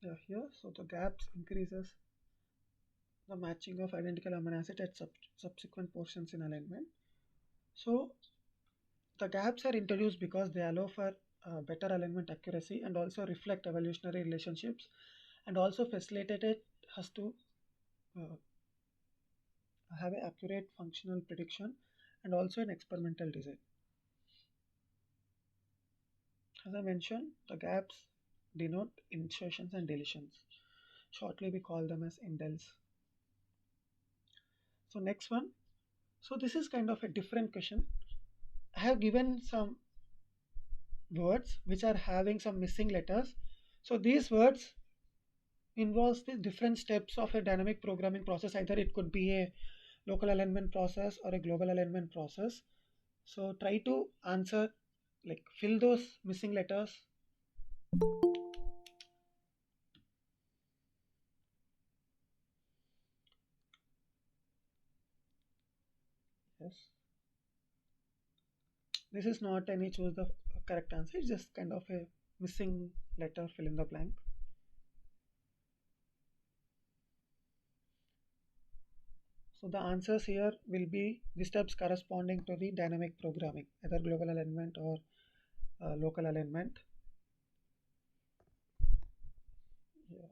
Yeah, here, so the gaps increases the matching of identical amino acid at subsequent portions in alignment. So the gaps are introduced because they allow for better alignment accuracy and also reflect evolutionary relationships and also facilitated us to uh, have an accurate functional prediction and also an experimental design. As I mentioned, the gaps denote insertions and deletions. Shortly we call them as indels. So next one. So this is kind of a different question. I have given some words which are having some missing letters. So these words involves the different steps of a dynamic programming process. Either it could be a local alignment process or a global alignment process. So try to answer, like fill those missing letters. Yes. This is not any choose the correct answer. It's just kind of a missing letter, fill in the blank. So the answers here will be the steps corresponding to the dynamic programming, either global alignment or local alignment. Yeah.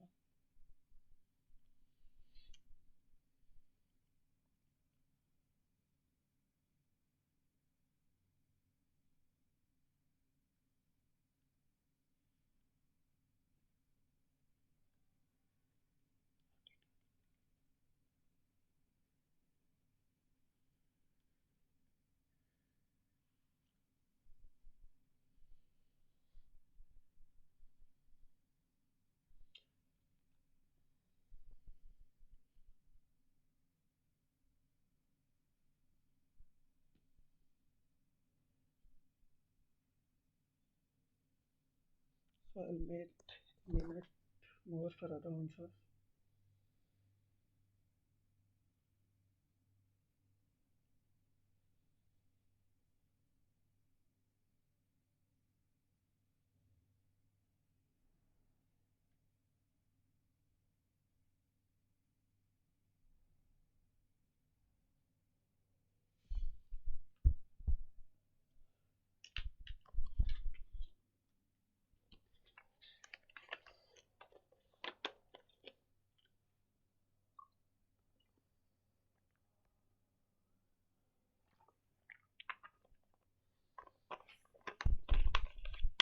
So I'll make a minute more for other answers.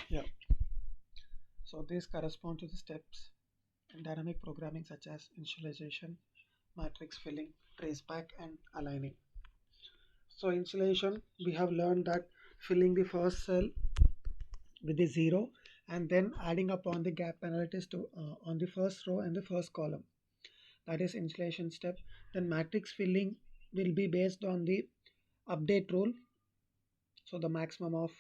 Yeah. So these correspond to the steps in dynamic programming such as initialization, matrix filling, traceback, and aligning. So initialization, we have learned that filling the first cell with the 0 and then adding upon the gap penalties to on the first row and the first column. That is initialization step. Then matrix filling will be based on the update rule. So the maximum of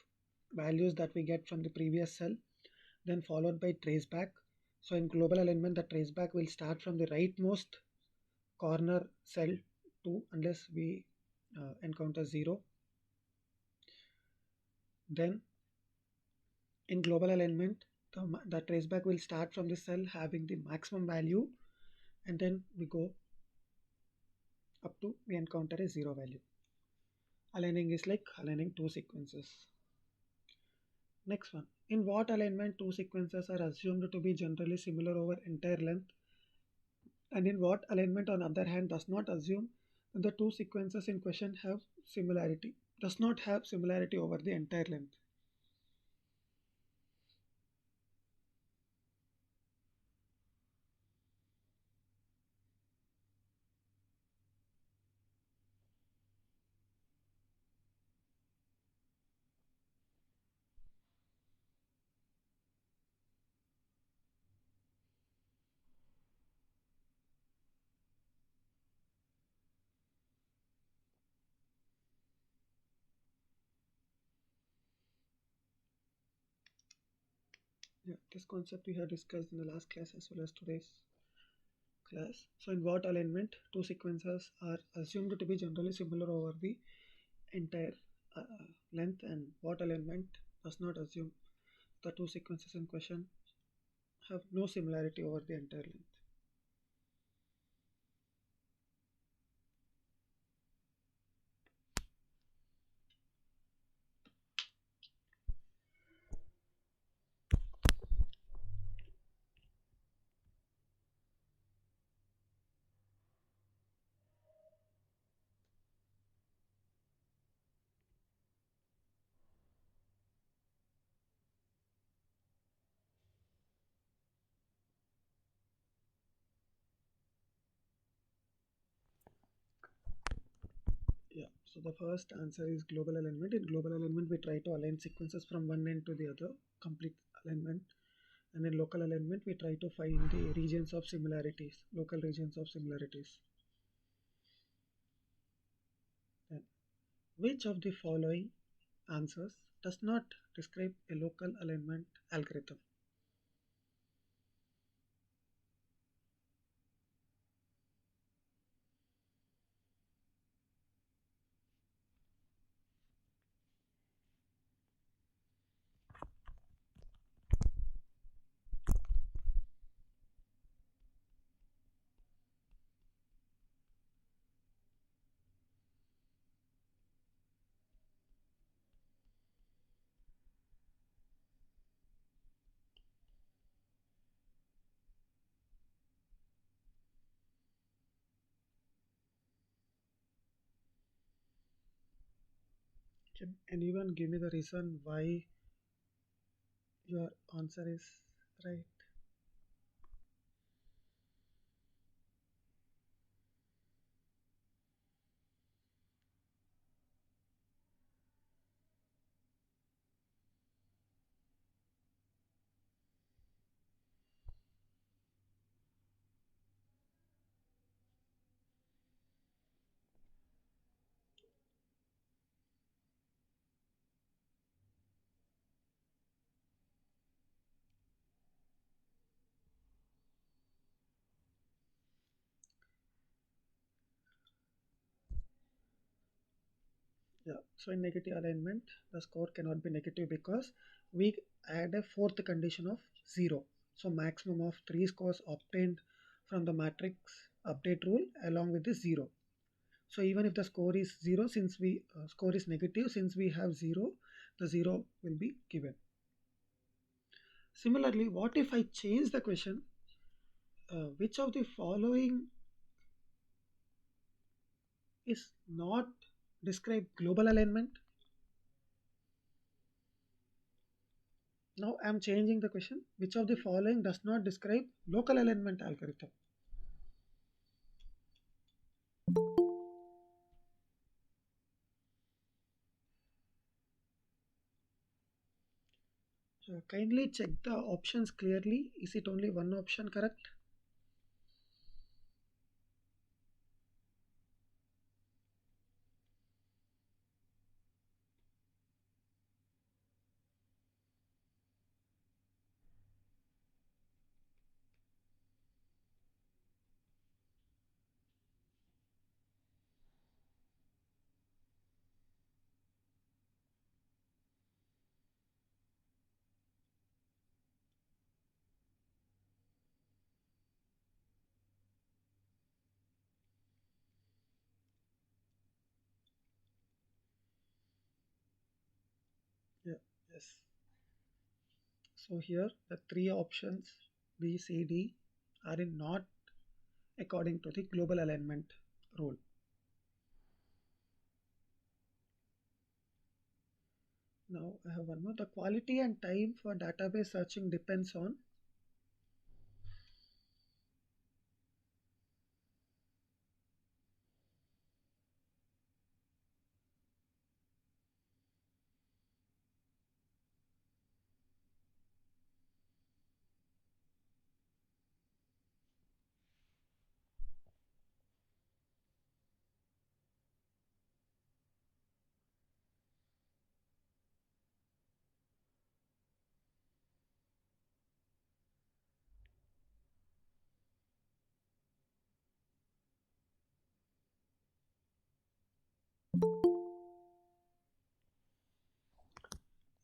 values that we get from the previous cell, then followed by traceback. So in global alignment, the traceback will start from the rightmost corner cell 2 unless we encounter 0. Then in global alignment, the traceback will start from the cell having the maximum value, and then we go up to we encounter a 0 value. Aligning is like aligning two sequences. Next one. In what alignment two sequences are assumed to be generally similar over entire length, and in what alignment on the other hand does not assume that the two sequences in question have similarity, does not have similarity over the entire length. Yeah, this concept we have discussed in the last class as well as today's class. So in what alignment two sequences are assumed to be generally similar over the entire length, and what alignment does not assume the two sequences in question have no similarity over the entire length. Yeah, so the first answer is global alignment. In global alignment, we try to align sequences from one end to the other, complete alignment. And in local alignment, we try to find the regions of similarities, local regions of similarities. Then, which of the following answers does not describe a local alignment algorithm? Can anyone give me the reason why your answer is right? Yeah, so in negative alignment, the score cannot be negative because we add a fourth condition of 0. So maximum of 3 scores obtained from the matrix update rule along with the 0. So even if the score is 0, since we score is negative, since we have 0, the 0 will be given. Similarly, what if I change the question? Which of the following is not describe global alignment? Now I am changing the question. Which of the following does not describe local alignment algorithm? So kindly check the options clearly. Is it only one option correct? Yeah, yes. So here the three options B, C, D are in not according to the global alignment rule. Now I have one more. The quality and time for database searching depends on.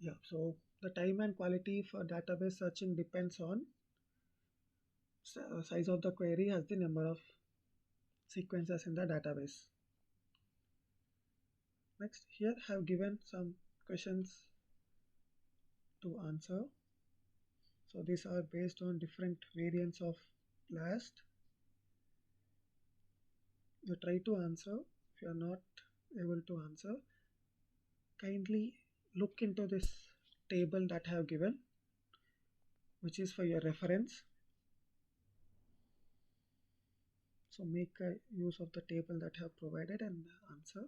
Yeah, so the time and quality for database searching depends on size of the query as the number of sequences in the database. Next, here I have given some questions to answer. So these are based on different variants of last. You try to answer. If you are not able to answer, kindly look into this table that I have given, which is for your reference. So make use of the table that I have provided and answer.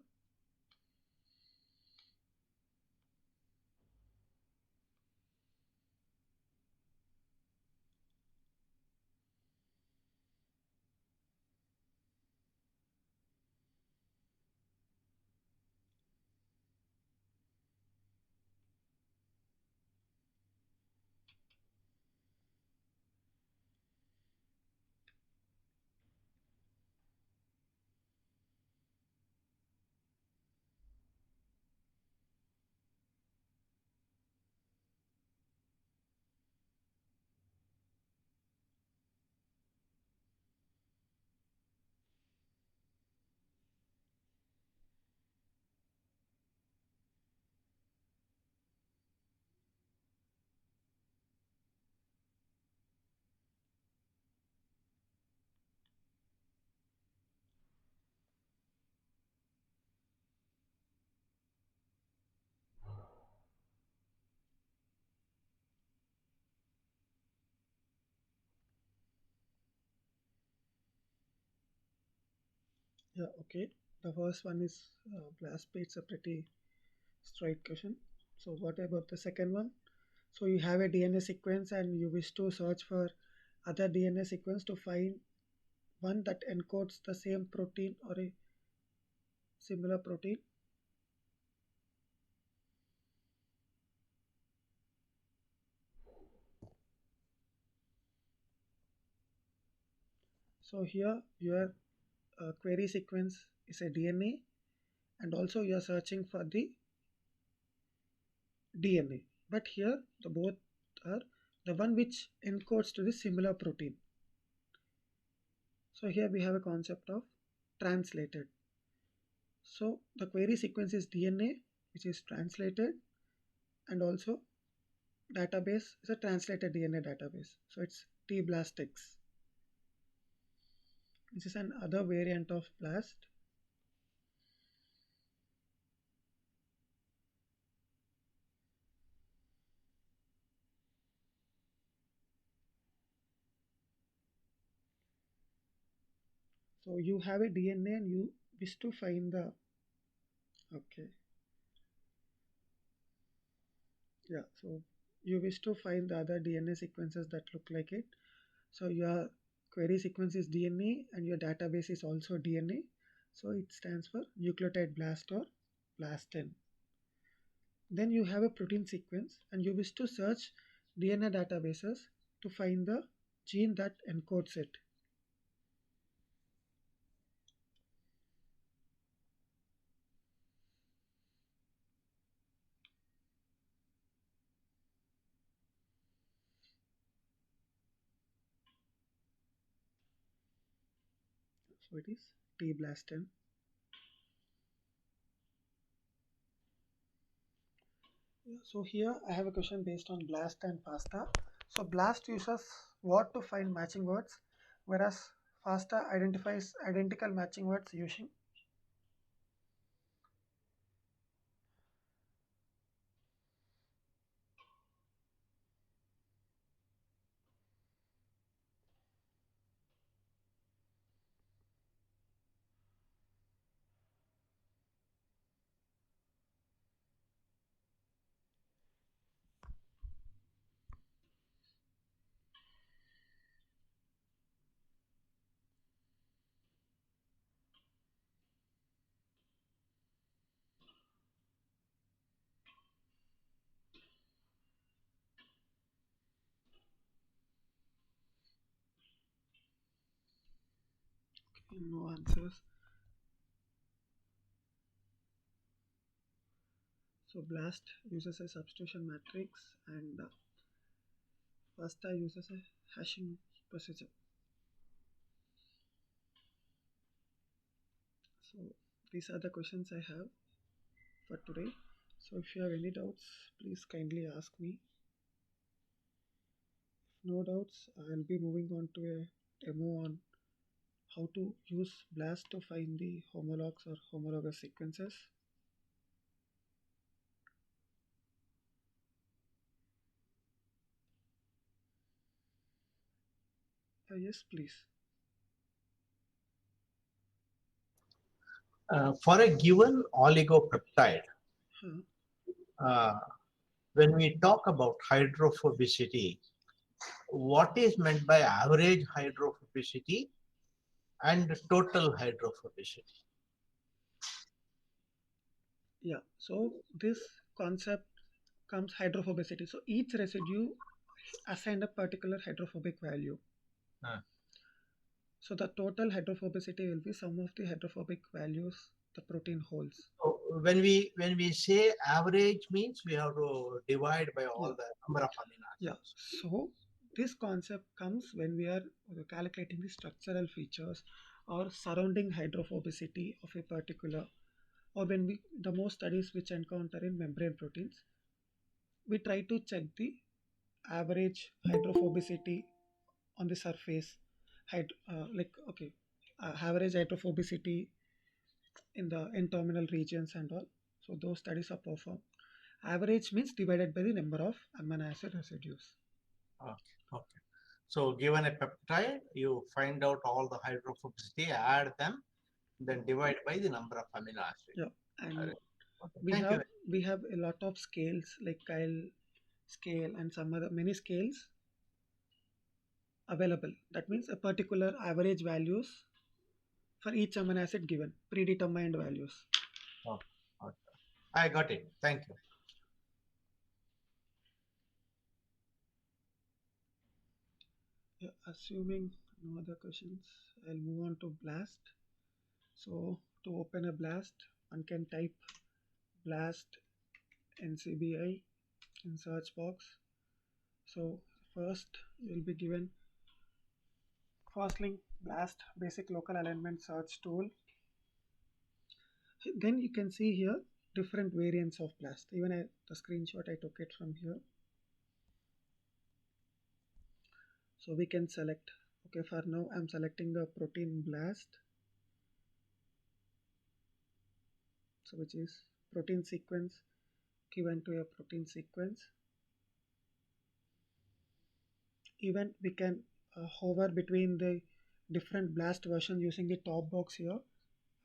Yeah, okay. The first one is blast speed. It's a pretty straight question. So what about the second one? So you have a DNA sequence and you wish to search for other DNA sequence to find one that encodes the same protein or a similar protein. So here your query sequence is a DNA, and also you are searching for the DNA. But here the both are the one which encodes to the similar protein. So here we have a concept of translated. So the query sequence is DNA, which is translated, and also database is a translated DNA database. So it's tBlastX, which is an other variant of BLAST. So you have a DNA and you wish to find the okay, yeah. So you wish to find the other DNA sequences that look like it. So your query sequence is DNA and your database is also DNA. So it stands for nucleotide blast or blastin. Then you have a protein sequence and you wish to search DNA databases to find the gene that encodes it. So it is tBlastin. Yeah, so here I have a question based on BLAST and FASTA. So BLAST uses what to find matching words, whereas FASTA identifies identical matching words using. No answers. So BLAST uses a substitution matrix and FASTA uses a hashing procedure. So these are the questions I have for today. So if you have any doubts, please kindly ask me. If no doubts, I'll be moving on to a demo on how to use BLAST to find the homologs or homologous sequences. Yes, please.
For a given oligopeptide,
Huh.
uh, when we talk about hydrophobicity, what is meant by average hydrophobicity and total hydrophobicity?
Yeah, so this concept comes hydrophobicity. So each residue assigned a particular hydrophobic value.
Uh,
So the total hydrophobicity will be sum of the hydrophobic values the protein holds.
so when we say average means we have to divide by all
Yeah,
the number of amino
yeah.
acids.
So this concept comes when we are calculating the structural features or surrounding hydrophobicity of a particular, or when we the most studies which encounter in membrane proteins, we try to check the average hydrophobicity on the surface. Like okay, average hydrophobicity in the N-terminal regions and all. So those studies are performed. Average means divided by the number of amino acid residues.
Okay, okay. So given a peptide, you find out all the hydrophobicity, add them, then divide by the number of amino acids.
Yeah, and
Alright. Okay.
we
Thank
have
you.
we have a lot of scales like Kyle scale and some other many scales available. That means a particular average values for each amino acid given, predetermined values.
Oh, okay. I got it. Thank you.
Yeah, assuming no other questions, I'll move on to BLAST. So to open a BLAST, one can type BLAST NCBI in search box. So first you'll be given first link BLAST basic local alignment search tool. Then you can see here different variants of BLAST. Even the screenshot I took it from here. So we can select. Okay, for now I'm selecting the protein BLAST. So which is protein sequence given to a protein sequence. Even we can hover between the different BLAST version using the top box here.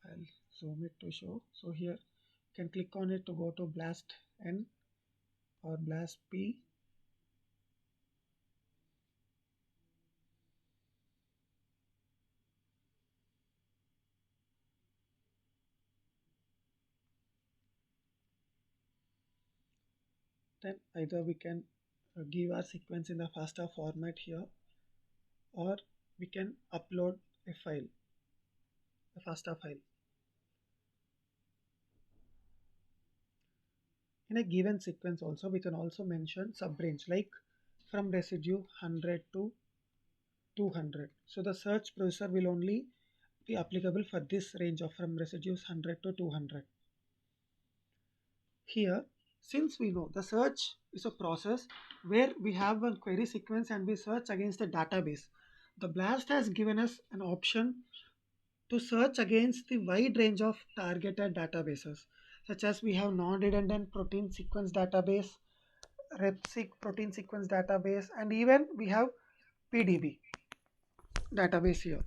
I'll zoom it to show. So here you can click on it to go to BLAST N or BLAST P. Then either we can give our sequence in the FASTA format here, or we can upload a file, a FASTA file. In a given sequence also, we can also mention subrange like from residue 100 to 200. So the search processor will only be applicable for this range of from residues 100 to 200. Here, since we know the search is a process where we have one query sequence and we search against the database, the BLAST has given us an option to search against the wide range of targeted databases, such as we have non-redundant protein sequence database, RepSeq protein sequence database, and even we have PDB database here.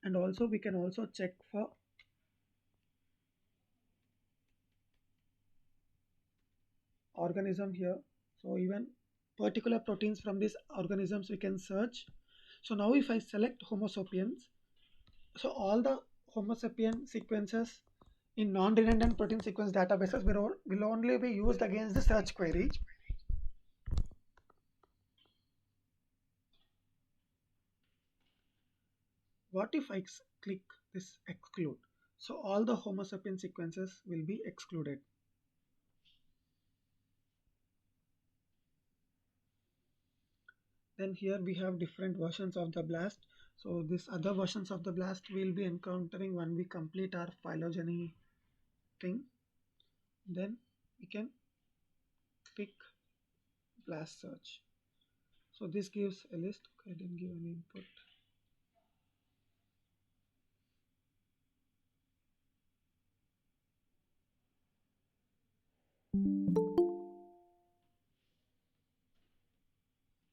And also we can also check for organism here. So even particular proteins from these organisms we can search. So now if I select Homo sapiens, so all the Homo sapien sequences in non-redundant protein sequence databases will only be used against the search query. What if I click this exclude? So all the Homo sapien sequences will be excluded. Then here we have different versions of the BLAST. So these other versions of the BLAST we'll be encountering when we complete our phylogeny thing. Then we can pick BLAST search. So this gives a list. Okay, I didn't give any input.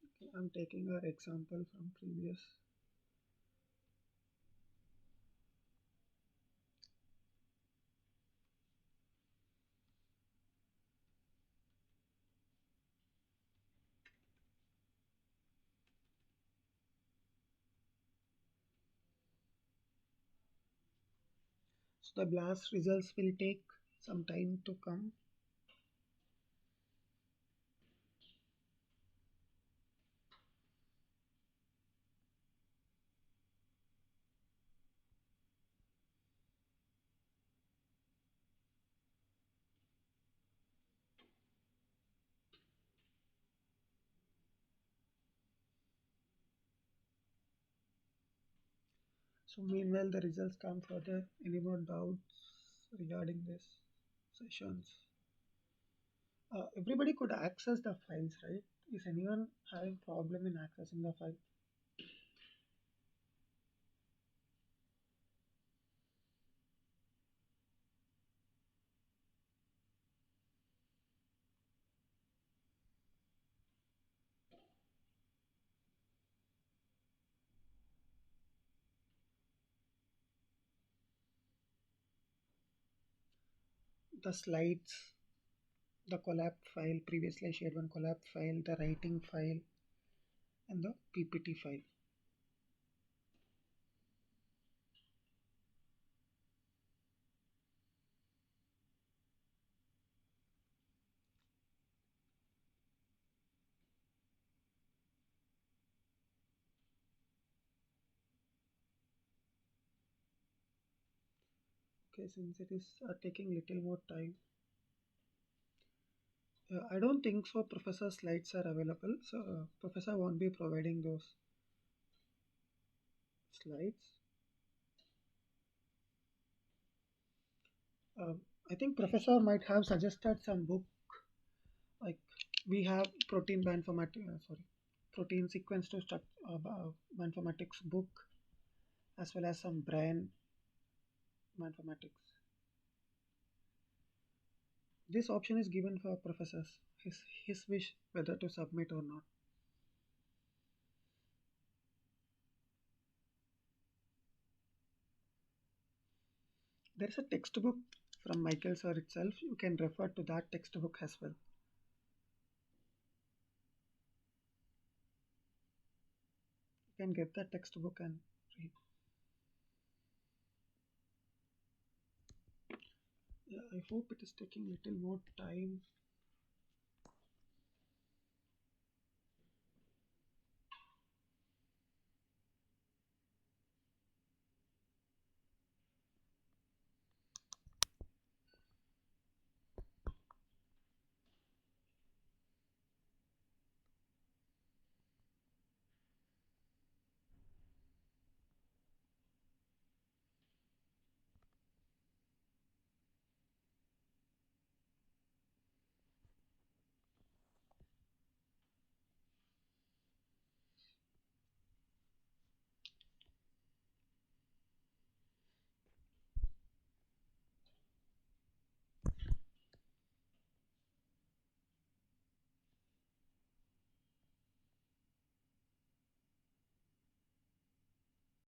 Okay, I'm taking our example from previous. So the BLAST results will take some time to come. So meanwhile the results come further. Any more doubts regarding this sessions? Everybody could access the files, right? Is anyone having problem in accessing the file? the slides, the collab file, previously I shared one collab file, the writing file, and the PPT file. Okay, since it is taking little more time, I don't think so. Professor slides are available, so professor won't be providing those slides. I think professor might have suggested some book, like we have protein protein sequence to bioinformatics book, as well as some brain bioinformatics. This option is given for professors, his wish whether to submit or not. There is a textbook from Michael sir itself. You can refer to that textbook as well. You can get that textbook and read. Yeah, I hope it is taking little more time.